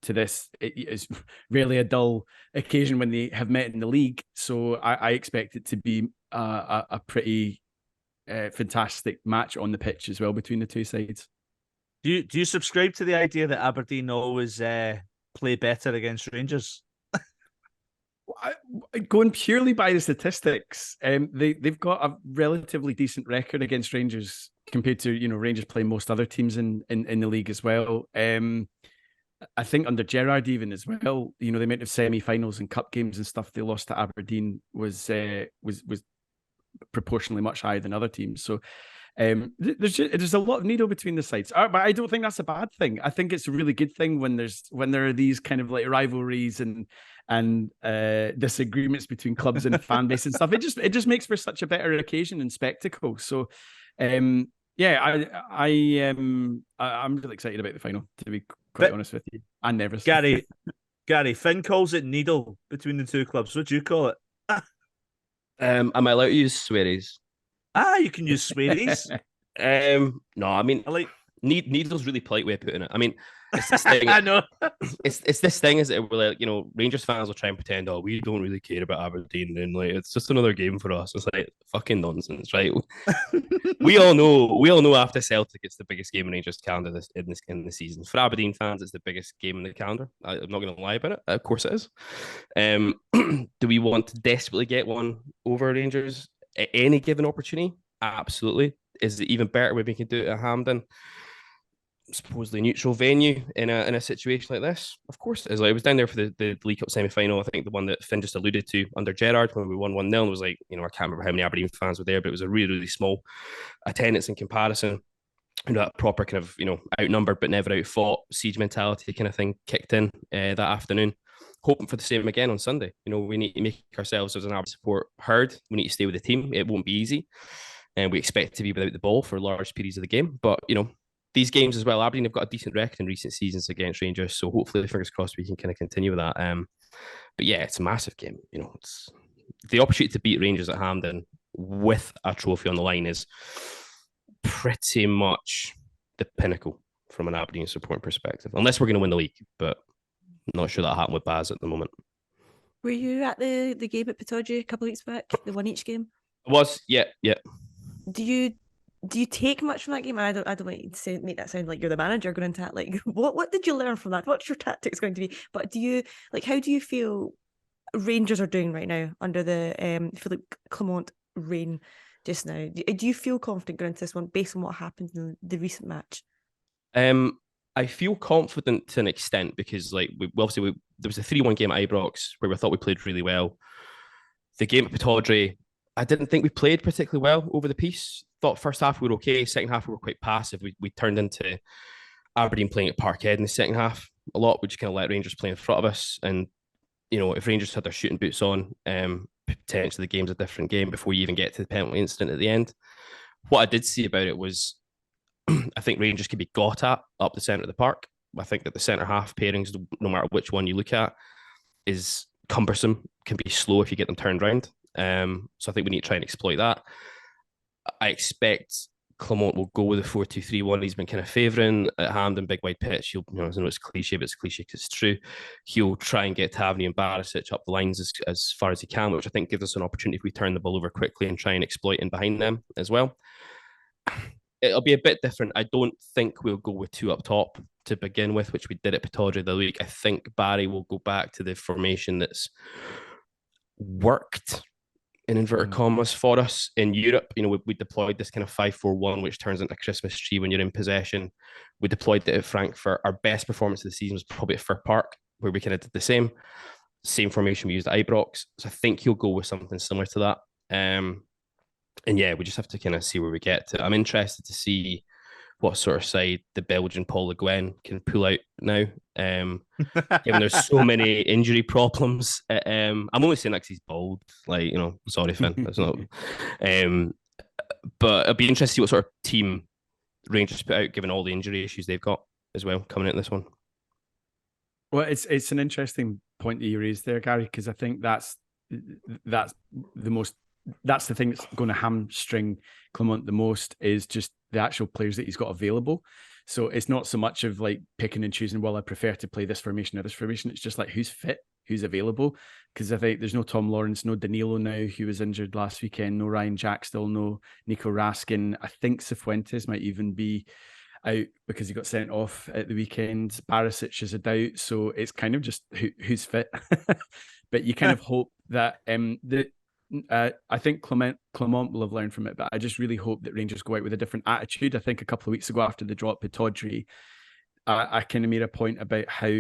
to this, it is rarely a dull occasion when they have met in the league. So I expect it to be a pretty fantastic match on the pitch as well between the two sides. Do you subscribe to the idea that Aberdeen always play better against Rangers? Going purely by the statistics, they've got a relatively decent record against Rangers compared to Rangers playing most other teams in the league as well. I think under Gerrard even as well, the amount of semi-finals and cup games and stuff they lost to Aberdeen was proportionally much higher than other teams. So there's a lot of needle between the sides, but I don't think that's a bad thing. I think it's a really good thing when there are these kind of like rivalries and disagreements between clubs and fan base and stuff. It just makes for such a better occasion and spectacle. So yeah, I'm really excited about the final, to be quite honest with you. And nervous. Gary, Finn calls it needle between the two clubs. What do you call it? Am I allowed to use swearies? You can use swearies. No, I mean, I like needle's really polite way of putting it. I mean, it's this thing. I know. It's this thing, is it? We're like, Rangers fans will try and pretend, oh, we don't really care about Aberdeen, and like it's just another game for us. It's like fucking nonsense, right? we all know after Celtic, it's the biggest game in Rangers calendar in the season. For Aberdeen fans, it's the biggest game in the calendar. I'm not going to lie about it. Of course it is. Do we want to desperately get one over Rangers at any given opportunity? Absolutely. Is it even better when we can do it at Hampden, supposedly neutral venue, in a situation like this? Of course it is. Like, I was down there for the League Cup semi-final. I think the one that Finn just alluded to under Gerrard when we won 1-0. It was like, I can't remember how many Aberdeen fans were there, but it was a really, really small attendance in comparison. That proper kind of, outnumbered but never outfought siege mentality kind of thing kicked in that afternoon. Hoping for the same again on Sunday. We need to make ourselves as an Aberdeen support heard. We need to stay with the team. It won't be easy. And we expect to be without the ball for large periods of the game. But, these games as well, Aberdeen have got a decent record in recent seasons against Rangers. So hopefully, fingers crossed, we can kind of continue with that. But yeah, it's a massive game. It's the opportunity to beat Rangers at Hampden with a trophy on the line is pretty much the pinnacle from an Aberdeen supporting perspective. Unless we're going to win the league. But I'm not sure that happened with Baz at the moment. Were you at the game at Pataudry a couple of weeks back? The 1-1 game? I was, yeah. Do you take much from that game? I don't want you to make that sound like you're the manager going into that. Like, what did you learn from that? What's your tactics going to be? But how do you feel Rangers are doing right now under the Philippe Clement reign just now? Do you feel confident going into this one based on what happened in the recent match? I feel confident to an extent because, like, there was a 3-1 game at Ibrox where we thought we played really well. The game at Pataudry, I didn't think we played particularly well over the piece. thought first half we were okay. Second half we were quite passive. We turned into Aberdeen playing at Parkhead in the second half a lot. We just kind of let Rangers play in front of us. And, you know, if Rangers had their shooting boots on, potentially the game's a different game before you even get to the penalty incident at the end. What I did see about it was I think Rangers could be got at up the centre of the park. I think that the centre half pairings, no matter which one you look at, is cumbersome, can be slow if you get them turned round. So I think we need to try and exploit that. I expect Clement will go with the 4-2-3-1 he's been kind of favouring at Hampden, big wide pitch. He'll, you know, I know it's cliche, but it's cliche because it's true. He'll try and get Tavernier and Barisic up the lines as far as he can, which I think gives us an opportunity if we turn the ball over quickly and try and exploit in behind them as well. It'll be a bit different. I don't think we'll go with two up top to begin with, which we did at Pittodrie the other week. I think Barry will go back to the formation that's worked in inverted commas for us in Europe. You know, we deployed this kind of 5-4-1, which turns into a Christmas tree when you're in possession. We deployed it at Frankfurt. Our best performance of the season was probably at Fir Park, where we kind of did the same formation we used at Ibrox. So I think he'll go with something similar to that. And yeah, we just have to kind of see where we get to. I'm interested to see what sort of side the Belgian Paul Le Guen can pull out now. Given there's so many injury problems. I'm only saying that because he's bald. Like, you know, sorry, Finn. That's not. But it'll be interesting to see what sort of team Rangers put out, given all the injury issues they've got as well coming into this one. Well, it's an interesting point that you raised there, Gary, because I think that's the thing that's going to hamstring Clement the most is just the actual players that he's got available. So it's not so much of like picking and choosing, well, I prefer to play this formation or this formation. It's just like who's fit, who's available. Because I think there's no Tom Lawrence, no Danilo now, who was injured last weekend, no Ryan Jack still, no Nico Raskin. I think Cifuentes might even be out because he got sent off at the weekend. Barisic is a doubt. So it's kind of just who's fit. But you kind of hope that I think Clement will have learned from it, but I just really hope that Rangers go out with a different attitude. I think a couple of weeks ago after the draw at Pittodrie, I kind of made a point about how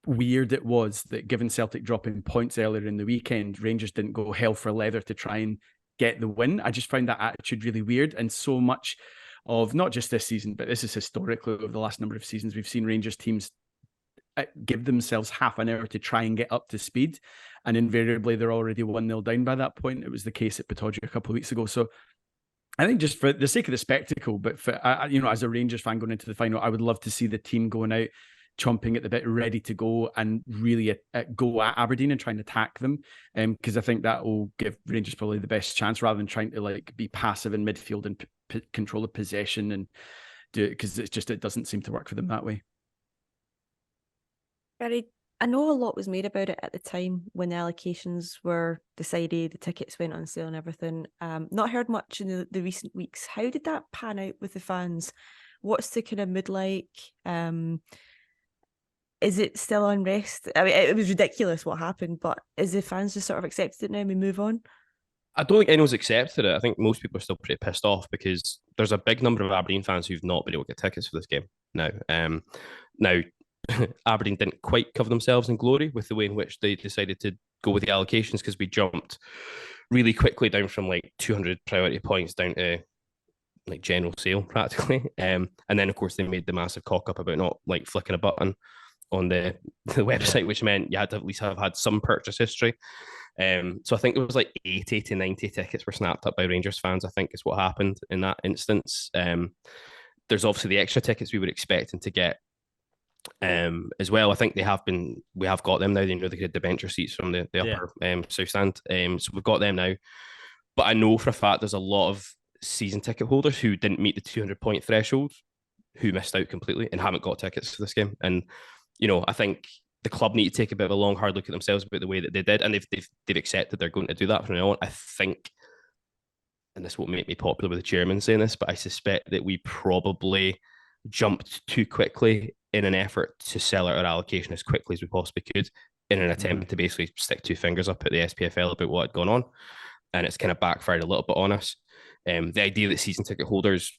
weird it was that given Celtic dropping points earlier in the weekend, Rangers didn't go hell for leather to try and get the win. I just found that attitude really weird, and so much of not just this season, but this is historically over the last number of seasons, we've seen Rangers teams give themselves half an hour to try and get up to speed, and invariably they're already 1-0 down by that point. It was the case at Pittodrie a couple of weeks ago. So I think just for the sake of the spectacle, but for as a Rangers fan going into the final, I would love to see the team going out chomping at the bit, ready to go and really go at Aberdeen and try and attack them, because I think that will give Rangers probably the best chance, rather than trying to like be passive in midfield and control the possession and do it, because it doesn't seem to work for them that way. Barry, I know a lot was made about it at the time when the allocations were decided, the tickets went on sale and everything. Not heard much in the recent weeks. How did that pan out with the fans? What's the kind of mood like? Is it still unrest? I mean, it was ridiculous what happened, but is the fans just sort of accepted it now and we move on? I don't think anyone's accepted it. I think most people are still pretty pissed off because there's a big number of Aberdeen fans who've not been able to get tickets for this game now. Now, Aberdeen didn't quite cover themselves in glory with the way in which they decided to go with the allocations, because we jumped really quickly down from like 200 priority points down to like general sale practically. And then, of course, they made the massive cock up about not like flicking a button on the website, which meant you had to at least have had some purchase history. So I think it was like 80 to 90 tickets were snapped up by Rangers fans, I think is what happened in that instance. There's obviously the extra tickets we were expecting to get as well. I think we have got them now. They get debenture seats from the upper south stand. So we've got them now. But I know for a fact there's a lot of season ticket holders who didn't meet the 200 point threshold, who missed out completely and haven't got tickets for this game. And I think the club need to take a bit of a long, hard look at themselves about the way that they did, and they've accepted they're going to do that from now on. I think, and this won't make me popular with the chairman saying this, but I suspect that we probably jumped too quickly in an effort to sell out our allocation as quickly as we possibly could, in an attempt to basically stick two fingers up at the SPFL about what had gone on, and it's kind of backfired a little bit on us. The idea that season ticket holders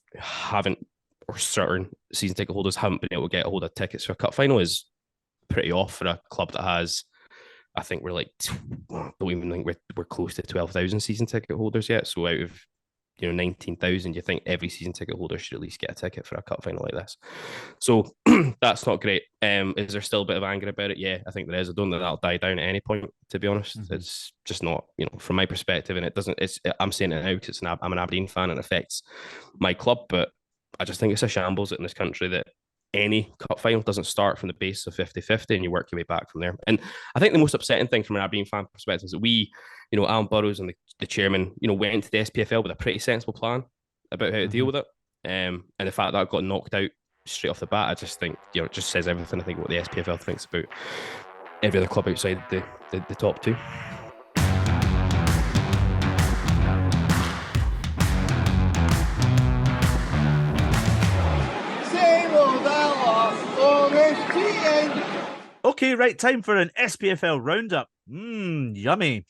or certain season ticket holders haven't been able to get a hold of tickets for a cup final is pretty off for a club that has, I think we're like, don't even think we're close to 12,000 season ticket holders yet. So out of 19,000, you think every season ticket holder should at least get a ticket for a cup final like this. So that's not great. Is there still a bit of anger about it? Yeah, I think there is. I don't think that'll die down at any point, to be honest. It's just not, from my perspective, and I'm saying it now because I'm an Aberdeen fan and it affects my club, but I just think it's a shambles in this country that any cup final doesn't start from the base of 50-50 and you work your way back from there. And I think the most upsetting thing from an Aberdeen fan perspective is that we, Alan Burrows and the chairman, went into the SPFL with a pretty sensible plan about how to deal with it. And the fact that I got knocked out straight off the bat, I just think, it just says everything, I think, what the SPFL thinks about every other club outside the top two. Okay, right, time for an SPFL roundup. Yummy.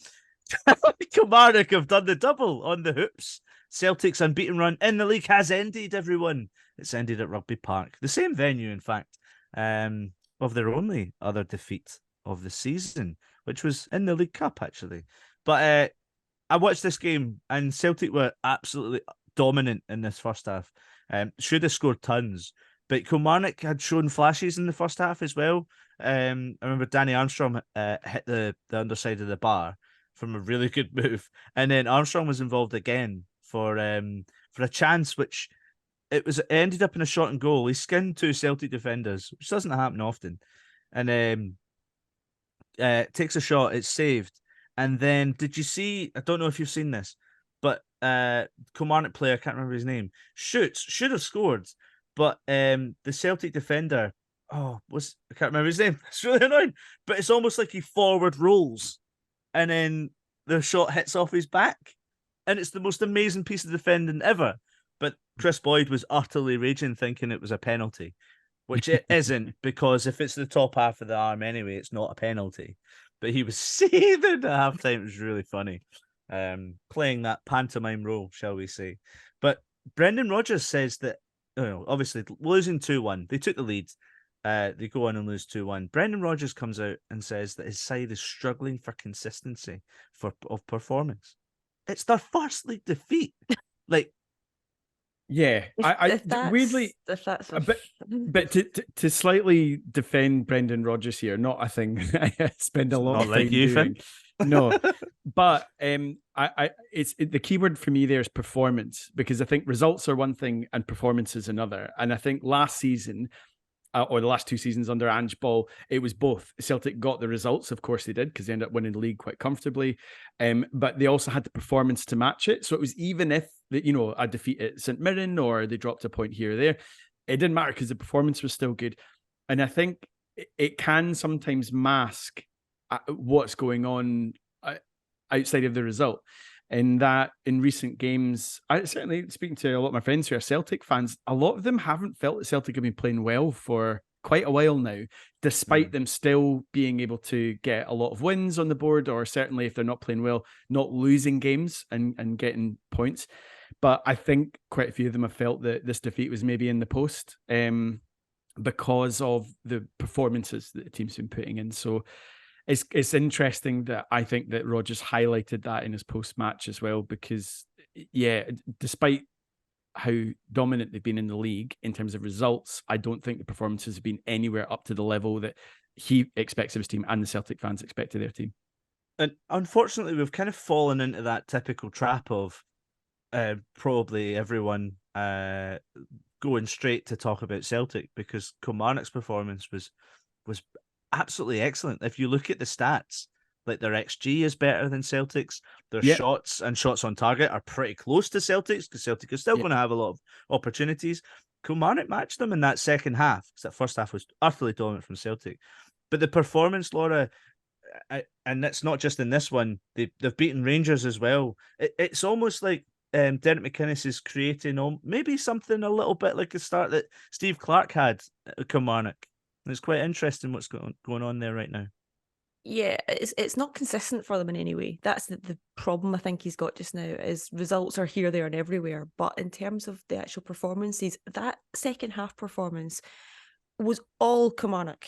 Kilmarnock have done the double on the hoops. Celtic's unbeaten run in the league has ended, everyone. It's ended at Rugby Park, the same venue, in fact, of their only other defeat of the season, which was in the League Cup, actually. But I watched this game, and Celtic were absolutely dominant in this first half. Should have scored tons, but Kilmarnock had shown flashes in the first half as well. I remember Danny Armstrong hit the underside of the bar from a really good move, and then Armstrong was involved again for a chance which it ended up in a shot and goal. He skinned two Celtic defenders, which doesn't happen often, and takes a shot. It's saved, and then did you see? I don't know if you've seen this, but Kilmarnock player, I can't remember his name, should have scored, but the Celtic defender. I can't remember his name. It's really annoying. But it's almost like he forward rolls and then the shot hits off his back. And it's the most amazing piece of defending ever. But Chris Boyd was utterly raging, thinking it was a penalty, which it isn't, because if it's the top half of the arm anyway, it's not a penalty. But he was seething at halftime. It was really funny. Playing that pantomime role, shall we say. But Brendan Rodgers says that, obviously losing 2-1, they took the lead. They go on and lose 2-1. Brendan Rodgers comes out and says that his side is struggling for consistency of performance. It's their first league defeat. Yeah, weirdly, but to slightly defend Brendan Rodgers here, not a thing I spend a lot of time doing. No, but it's the keyword for me there is performance, because I think results are one thing and performance is another. And I think last season, or the last two seasons under Ange Ball, it was both. Celtic got the results, of course they did, because they ended up winning the league quite comfortably. But they also had the performance to match it. So it was, even if a defeat at St Mirren or they dropped a point here or there, it didn't matter because the performance was still good. And I think it can sometimes mask what's going on outside of the result. In that, in recent games, I certainly, speaking to a lot of my friends who are Celtic fans, a lot of them haven't felt that Celtic have been playing well for quite a while now, despite them still being able to get a lot of wins on the board, or certainly if they're not playing well, not losing games and getting points. But I think quite a few of them have felt that this defeat was maybe in the post because of the performances that the team's been putting in. So it's interesting that I think that Rodgers highlighted that in his post-match as well, because, despite how dominant they've been in the league in terms of results, I don't think the performances have been anywhere up to the level that he expects of his team and the Celtic fans expect of their team. And unfortunately, we've kind of fallen into that typical trap of probably everyone going straight to talk about Celtic, because Kilmarnock's performance was absolutely excellent. If you look at the stats, like their XG is better than Celtic's. Their shots and shots on target are pretty close to Celtic's, because Celtic is still going to have a lot of opportunities. Kilmarnock matched them in that second half, because that first half was utterly dominant from Celtic. But the performance, Laura, and it's not just in this one, they've beaten Rangers as well. It's almost like Derek McInnes is creating maybe something a little bit like the start that Steve Clarke had at Kilmarnock. It's quite interesting what's going on there right now. Yeah, it's not consistent for them in any way. That's the problem I think he's got just now, is results are here, there and everywhere. But in terms of the actual performances, that second half performance was all Kilmarnock.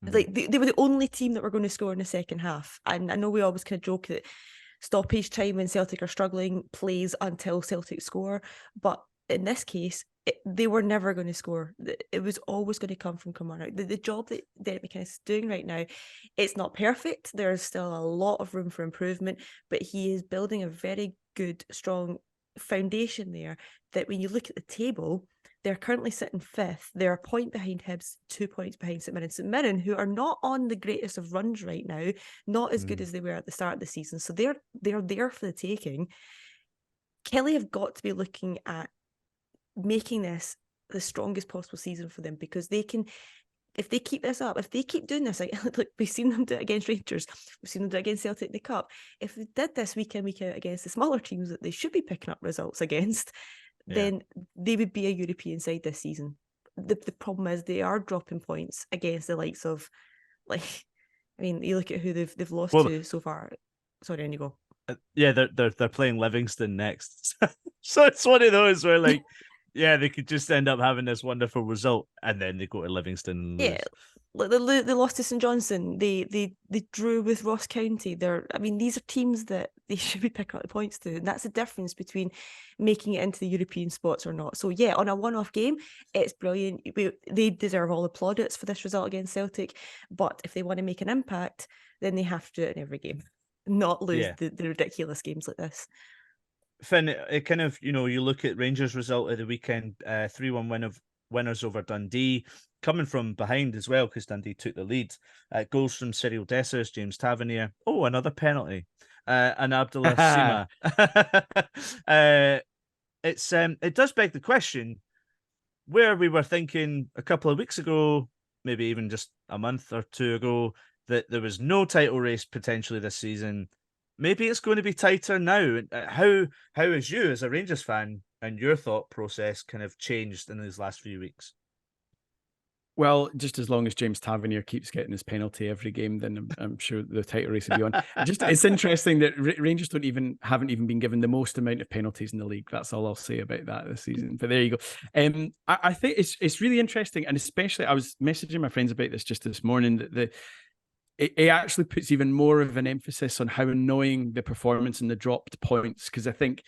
Like they were the only team that were going to score in the second half. And I know we always kind of joke that stoppage time when Celtic are struggling plays until Celtic score. But in this case, they were never going to score. It was always going to come from Kilmarnock. The job that Derek McInnes is doing right now, it's not perfect. There's still a lot of room for improvement, but he is building a very good, strong foundation there that when you look at the table, they're currently sitting 5th. They're a point behind Hibs, 2 points behind St Mirren. St Mirren, who are not on the greatest of runs right now, not as good as they were at the start of the season. So they're there for the taking. Kelly have got to be looking at making this the strongest possible season for them, because they can, if they keep this up, if they keep doing this, like we've seen them do it against Rangers, we've seen them do it against Celtic in the Cup. If they did this week in, week out against the smaller teams that they should be picking up results against, then they would be a European side this season. The problem is they are dropping points against the likes of, like, I mean, you look at who they've lost to so far. Sorry, on you go. Yeah, they're playing Livingston next, so it's one of those where, like, yeah, they could just end up having this wonderful result, and then they go to Livingston and lose. Yeah, like they lost to St Johnstone. They drew with Ross County. These are teams that they should be picking up the points to, and that's the difference between making it into the European spots or not. So yeah, on a one-off game, it's brilliant. They deserve all the plaudits for this result against Celtic. But if they want to make an impact, then they have to do it in every game, not lose the ridiculous games like this. Finn, it kind of, you look at Rangers' result of the weekend, 3-1 winners over Dundee, coming from behind as well, because Dundee took the lead. Goals from Cyril Dessers, James Tavernier. Oh, another penalty. And Abdullah Sima. It does beg the question, where we were thinking a couple of weeks ago, maybe even just a month or two ago, that there was no title race potentially this season. Maybe it's going to be tighter now. How has you, as a Rangers fan, and your thought process kind of changed in these last few weeks? Well, just as long as James Tavernier keeps getting his penalty every game, then I'm sure the title race will be on. It's interesting that Rangers haven't even been given the most amount of penalties in the league. That's all I'll say about that this season. But there you go. I think it's really interesting, and especially I was messaging my friends about this just this morning, that it actually puts even more of an emphasis on how annoying the performance and the dropped points, because I think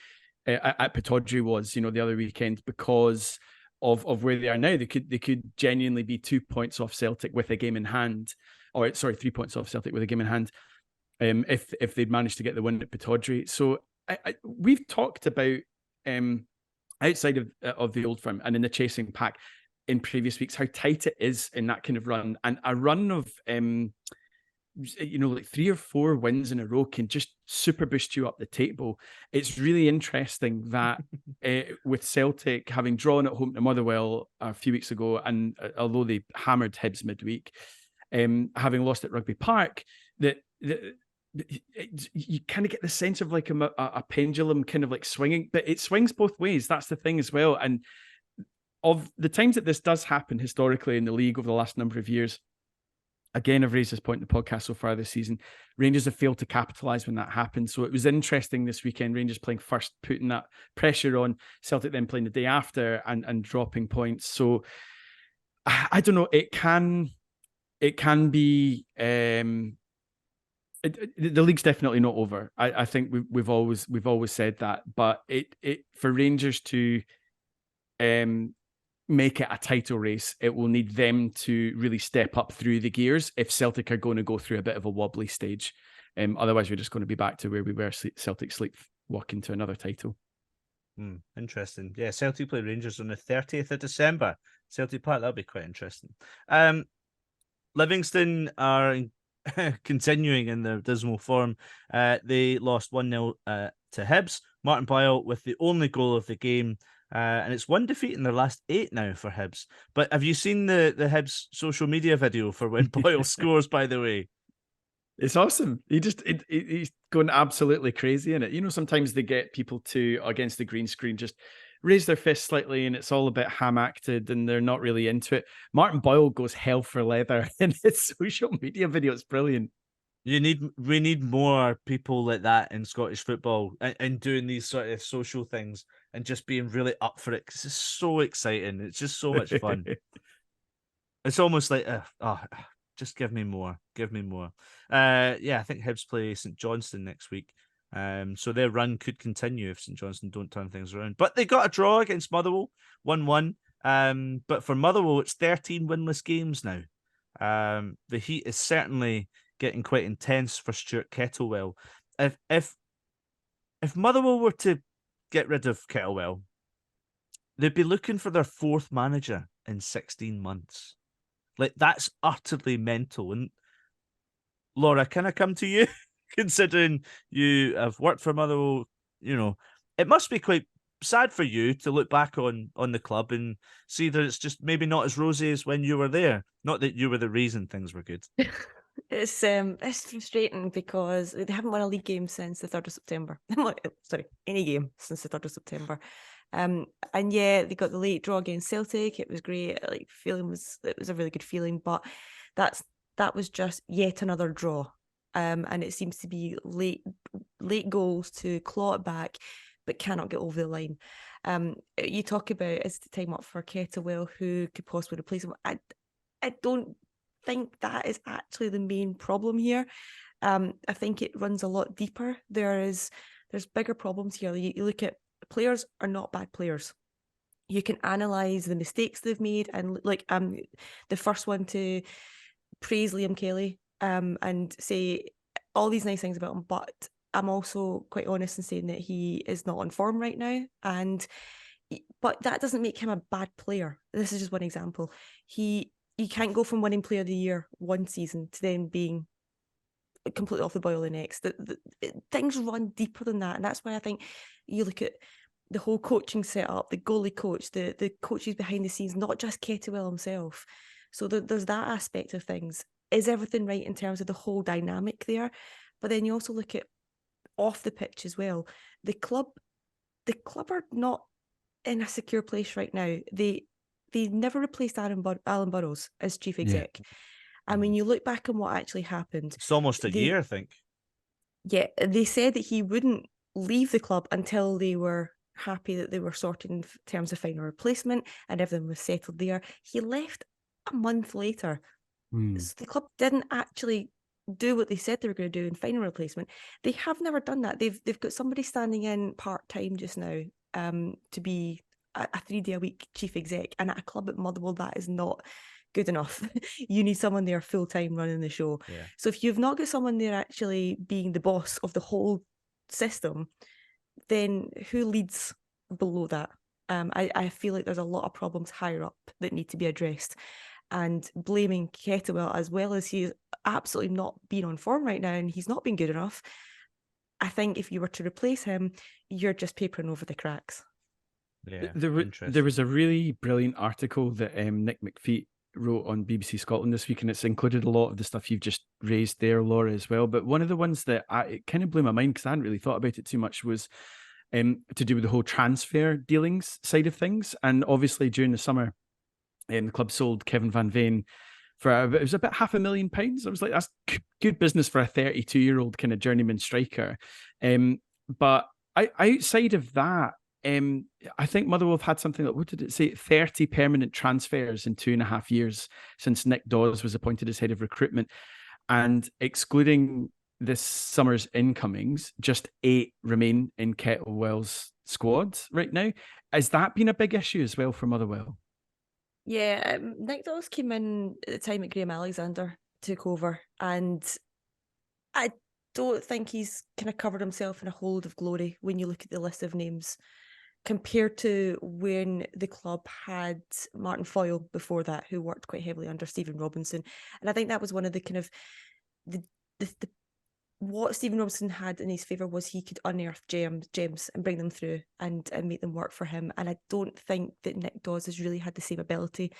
at Pittodrie was, the other weekend, because of where they are now, they could genuinely be 2 points off Celtic with a game in hand, 3 points off Celtic with a game in hand, if they'd managed to get the win at Pittodrie. So we've talked about outside of the Old Firm and in the chasing pack in previous weeks how tight it is in that kind of run, and a run of like 3 or 4 wins in a row can just super boost you up the table. It's really interesting that with Celtic having drawn at home to Motherwell a few weeks ago, and although they hammered Hibs midweek, having lost at Rugby Park, that you kind of get the sense of like a pendulum kind of like swinging, but it swings both ways. That's the thing as well. And of the times that this does happen historically in the league over the last number of years, again, I've raised this point in the podcast so far this season, Rangers have failed to capitalise when that happens. So it was interesting this weekend, Rangers playing first, putting that pressure on, Celtic then playing the day after and dropping points. So I don't know, it can be, the league's definitely not over. I think we've always said that, but it for Rangers to make it a title race, it will need them to really step up through the gears if Celtic are going to go through a bit of a wobbly stage. Otherwise, we're just going to be back to where we were, Celtic sleepwalking to another title. Interesting. Yeah, Celtic play Rangers on the 30th of December. Celtic Park, that'll be quite interesting. Livingston are continuing in their dismal form. They lost 1-0 to Hibs. Martin Boyle with the only goal of the game. And it's 1 defeat in their last 8 now for Hibs. But have you seen the Hibs social media video for when Boyle scores, by the way? It's awesome. He's going absolutely crazy in it. Sometimes they get people to, against the green screen, just raise their fist slightly and it's all a bit ham-acted and they're not really into it. Martin Boyle goes hell for leather in his social media video. It's brilliant. We need more people like that in Scottish football and doing these sort of social things and just being really up for it, because it's so exciting. It's just so much fun. It's almost like, just give me more. I think Hibs play St Johnstone next week. So their run could continue if St Johnstone don't turn things around. But they got a draw against Motherwell, 1-1. But for Motherwell, it's 13 winless games now. The heat is certainly getting quite intense for Stuart Kettlewell. If Motherwell were to get rid of Kettlewell, they'd be looking for their fourth manager in 16 months. Like, that's utterly mental. And Laura, can I come to you? Considering you have worked for Motherwell, it must be quite sad for you to look back on the club and see that it's just maybe not as rosy as when you were there. Not that you were the reason things were good. It's frustrating because they haven't won a league game since the 3rd of September. Sorry, any game since the 3rd of September. And yeah, they got the late draw against Celtic. It was great. It was a really good feeling, but that was just yet another draw. And it seems to be late goals to claw it back, but cannot get over the line. You talk about is the time up for Kettlewell, who could possibly replace him. I don't think that is actually the main problem here. I think it runs a lot deeper. There's bigger problems here. You look at players are not bad players. You can analyse the mistakes they've made, and the first one to praise Liam Kelly and say all these nice things about him, but I'm also quite honest in saying that he is not on form right now, but that doesn't make him a bad player. This is just one example. You can't go from winning Player of the Year one season to then being completely off the boil the next. Things run deeper than that, and that's why I think you look at the whole coaching setup, the goalie coach, the coaches behind the scenes, not just Kettlewell himself. So there's that aspect of things. Is everything right in terms of the whole dynamic there? But then you also look at off the pitch as well. The club are not in a secure place right now. They never replaced Alan Burrows as chief exec. Yeah. And when you look back on what actually happened, it's almost a year, I think. Yeah, they said that he wouldn't leave the club until they were happy that they were sorted in terms of finding a replacement and everything was settled there. He left a month later. So the club didn't actually do what they said they were going to do and find a replacement. They have never done that. They've got somebody standing in part-time just now to be a 3-day-a-week chief exec, and at a club at Motherwell that is not good enough. You need someone there full-time running the show. Yeah. So if you've not got someone there actually being the boss of the whole system, then who leads below that? I feel like there's a lot of problems higher up that need to be addressed. And blaming Kettlewell, as well as he's absolutely not been on form right now and he's not been good enough, I think if you were to replace him, you're just papering over the cracks. Yeah, there was a really brilliant article that Nick McPhee wrote on BBC Scotland this week, and it's included a lot of the stuff you've just raised there, Laura, as well. But one of the ones that it kind of blew my mind, because I hadn't really thought about it too much, was to do with the whole transfer dealings side of things. And obviously during the summer, the club sold Kevin Van Veen for it was about £500,000. I was like, that's good business for a 32-year-old kind of journeyman striker. But outside of that, I think Motherwell have had something like, what did it say? 30 permanent transfers in 2.5 years since Nick Dawes was appointed as head of recruitment. And excluding this summer's incomings, just 8 remain in Kettlewell's squad right now. Has that been a big issue as well for Motherwell? Yeah, Nick Dawes came in at the time that Graham Alexander took over, and I don't think he's kind of covered himself in a hold of glory when you look at the list of names compared to when the club had Martin Foyle before that, who worked quite heavily under Stephen Robinson. And I think that was one of the kind of the what Stephen Robinson had in his favour was he could unearth gems and bring them through and make them work for him. And I don't think that Nick Dawes has really had the same ability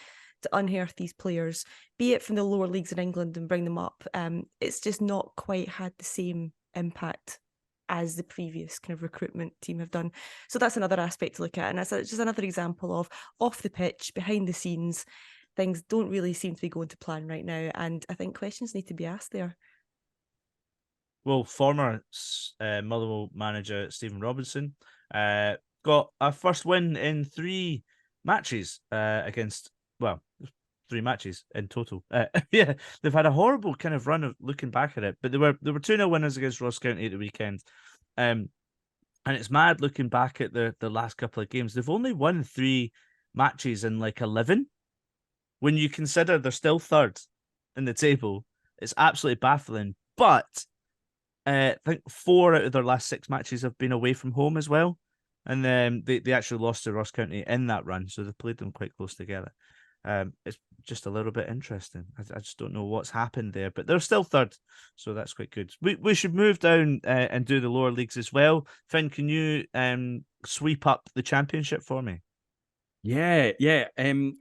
to unearth these players, be it from the lower leagues in England and bring them up. It's just not quite had the same impact as the previous kind of recruitment team have done. So that's another aspect to look at. And that's just another example of off the pitch, behind the scenes, things don't really seem to be going to plan right now. And I think questions need to be asked there. Well, former Motherwell manager Stephen Robinson got a first win in 3 matches against, 3 matches in total. Yeah, they've had a horrible kind of run of looking back at it, but they were 2-0 winners against Ross County at the weekend. And it's mad looking back at the last couple of games. They've only won 3 matches in like 11. When you consider they're still third in the table, it's absolutely baffling. But I think 4 out of their last 6 matches have been away from home as well. And then they actually lost to Ross County in that run, so they played them quite close together. It's just a little bit interesting. I just don't know what's happened there, but they're still third, so that's quite good. We should move down and do the lower leagues as well. Finn, can you sweep up the Championship for me? Yeah. Can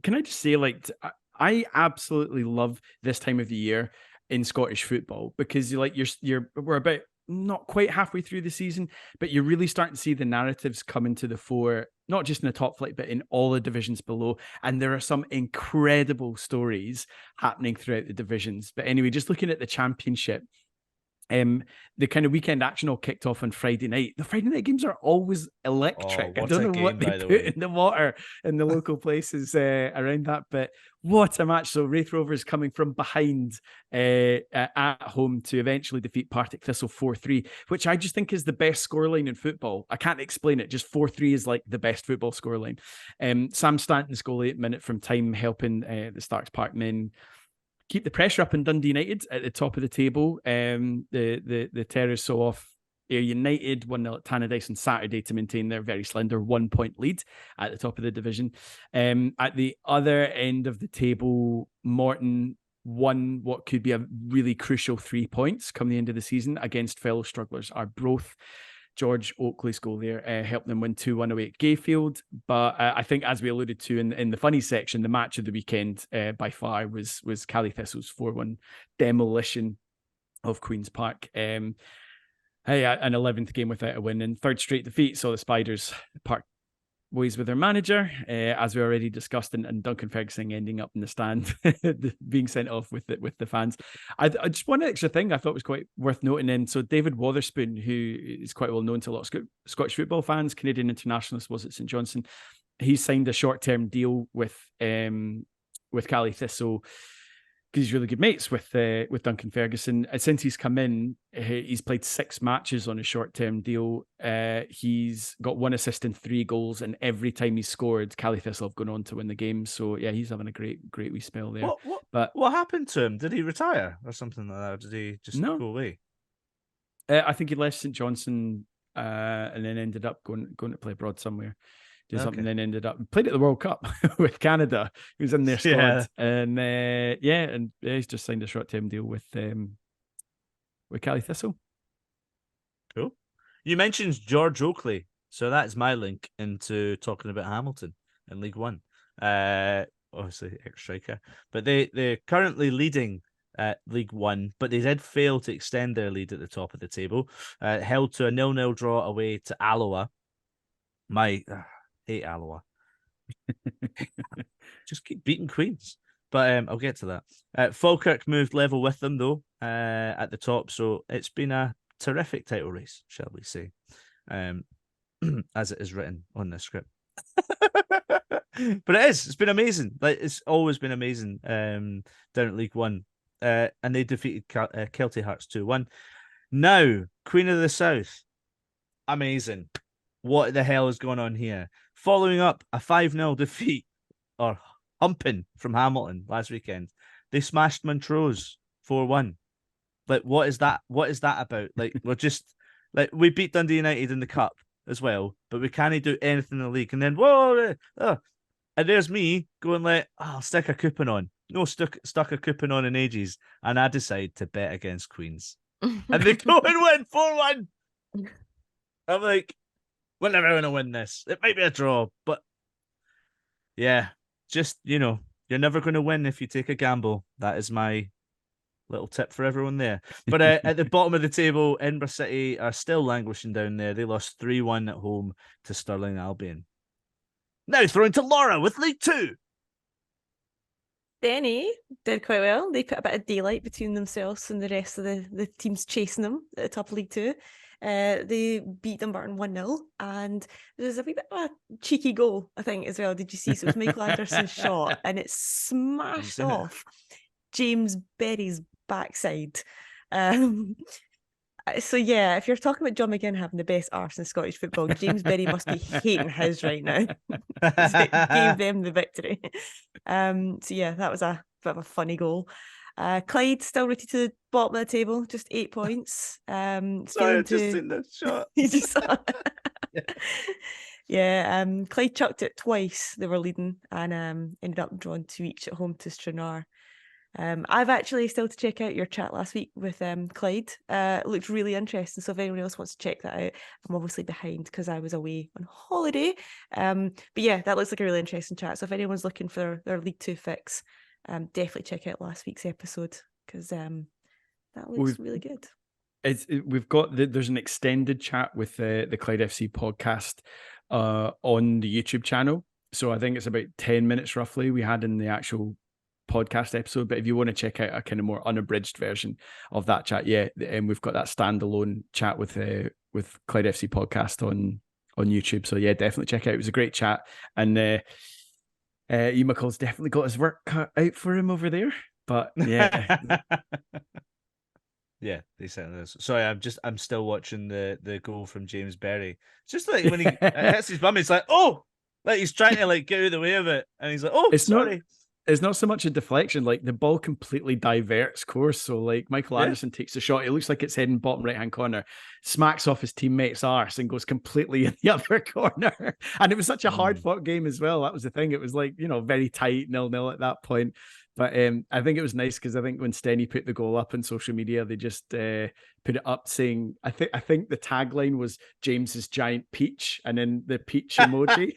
I just say, like, I absolutely love this time of the year in Scottish football, because we're about not quite halfway through the season, but you're really starting to see the narratives coming to the fore, not just in the top flight, but in all the divisions below. And there are some incredible stories happening throughout the divisions. But anyway, just looking at the Championship, the kind of weekend action all kicked off on Friday night. The Friday night games are always electric. I don't know what they put in the water in the local places around that, but what a match. So Wraith Rovers coming from behind at home to eventually defeat Partick Thistle 4-3, which I just think is the best scoreline in football. I can't explain it. Just 4-3 is like the best football scoreline. Sam Stanton's goal 8 minute from time, helping the Starks Park men keep the pressure up in Dundee United at the top of the table. The Terrors saw off Ayr United 1-0 at Tannadice on Saturday to maintain their very slender 1-point lead at the top of the division. At the other end of the table, Morton won what could be a really crucial 3 points come the end of the season against fellow strugglers Arbroath. George Oakley's goal there helped them win 2-1 away at Gayfield. But I think, as we alluded to in the funny section, the match of the weekend by far was Cally Thistle's 4-1 demolition of Queen's Park. An 11th game without a win and 3rd straight defeat saw the Spiders part ways with their manager, as we already discussed, and Duncan Ferguson ending up in the stand, being sent off with the fans. I just one extra thing I thought was quite worth noting. And so David Wotherspoon, who is quite well known to a lot of Scottish football fans, Canadian internationalist, was at St Johnstone. He signed a short-term deal with Cally Thistle because he's really good mates with Duncan Ferguson. Since he's come in, he's played 6 matches on a short-term deal. He's got 1 assist and 3 goals, and every time he's scored, Cally Thistle have gone on to win the game. So yeah, he's having a great wee spell there. What happened to him? Did he retire or something like that? Or did he just go away? I think he left St Johnstone and then ended up going to play abroad somewhere. Something, then ended up played at the World Cup with Canada. He was in their squad, and he's just signed a short-term deal with Cally Thistle. Cool. You mentioned George Oakley, so that's my link into talking about Hamilton in League One. Obviously, ex-striker, but they're currently leading League One, but they did fail to extend their lead at the top of the table. Held to a 0-0 draw away to Alloa. Hate Alloa. Just keep beating Queens. But I'll get to that. Falkirk moved level with them, though, at the top. So it's been a terrific title race, shall we say, as it is written on the script. But it's been amazing. Like, it's always been amazing down at League One. And they defeated Kelty Hearts 2-1. Now, Queen of the South. Amazing. What the hell is going on here? Following up a 5-0 defeat or humping from Hamilton last weekend, they smashed Montrose 4-1. Like, what is that? What is that about? Like, we're just like, we beat Dundee United in the cup as well, but we can't do anything in the league. And then and there's me going like, I'll stick a coupon on. No, stuck a coupon on in ages, and I decide to bet against Queens, and they go and win 4-1. I'm like, we're never going to win this. It might be a draw, but yeah, just, you're never going to win if you take a gamble. That is my little tip for everyone there. But at the bottom of the table, Edinburgh City are still languishing down there. They lost 3-1 at home to Stirling Albion. Now thrown to Laura with League Two. Denny did quite well. They put a bit of daylight between themselves and the rest of the teams chasing them at the top of League Two. They beat Dumbarton 1-0, and there's a wee bit of a cheeky goal, I think, as well. Did you see? So it was Michael Anderson's shot, and it smashed off James Berry's backside. And So yeah, if you're talking about John McGinn having the best arse in Scottish football, James Berry must be hating his right now. It gave them the victory. So yeah, that was a bit of a funny goal. Clyde still rooted to the bottom of the table, just 8 points. Sorry, I just seen the shot. You just saw it. Yeah, Clyde chucked it twice. They were leading and ended up drawing 2 each at home to Stranraer. I've actually still to check out your chat last week with Clyde. It looked really interesting. So if anyone else wants to check that out, I'm obviously behind because I was away on holiday. But yeah, that looks like a really interesting chat. So if anyone's looking for their League 2 fix, definitely check out last week's episode because that looks really good. We've got there's an extended chat with the Clyde FC podcast on the YouTube channel. So I think it's about 10 minutes roughly we had in the actual podcast episode, but if you want to check out a kind of more unabridged version of that chat, and we've got that standalone chat with Clyde FC podcast on YouTube. So yeah, definitely check it out. It was a great chat, and McCall's definitely got his work cut out for him over there. But yeah, yeah, they certainly is. Sorry, I'm still watching the goal from James Berry. It's just like when he hits his bum, it's like, oh, like he's trying to like get out of the way of it, and he's like, oh, sorry. It's not so much a deflection, like the ball completely diverts course. So like Michael Anderson takes the shot, it looks like it's heading bottom right hand corner, smacks off his teammate's arse and goes completely in the other corner. And it was such a hard fought game as well. That was the thing. It was like, very tight 0-0 at that point. But I think it was nice because I think when Stenny put the goal up on social media, they just put it up saying, I think the tagline was James's giant peach, and then the peach emoji,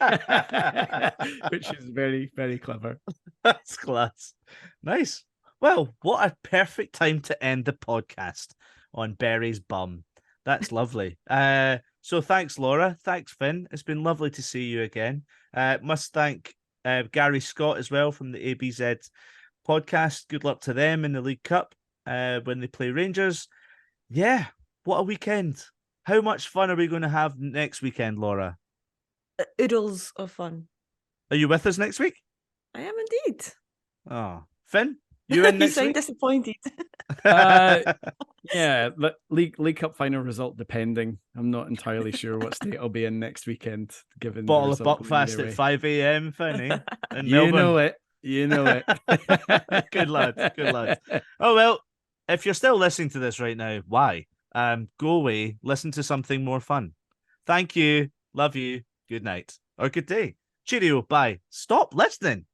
which is very, very clever. That's class. Nice. Well, what a perfect time to end the podcast on Berry's bum. That's lovely. So thanks, Laura. Thanks, Finn. It's been lovely to see you again. Must thank Gary Scott as well from the ABZ podcast. Good luck to them in the League Cup when they play Rangers. Yeah, what a weekend. How much fun are we going to have next weekend, Laura? Oodles of fun. Are you with us next week? I am indeed. Oh, Finn, you in next you sound week? Disappointed. Yeah, League Cup final result depending. I'm not entirely sure what state I'll be in next weekend. Given Bottle of Buckfast at 5 a.m. Finny. You know it. Good lad. Oh well, if you're still listening to this right now, why? Go away, listen to something more fun. Thank you, love you, good night or good day. Cheerio, bye. Stop listening.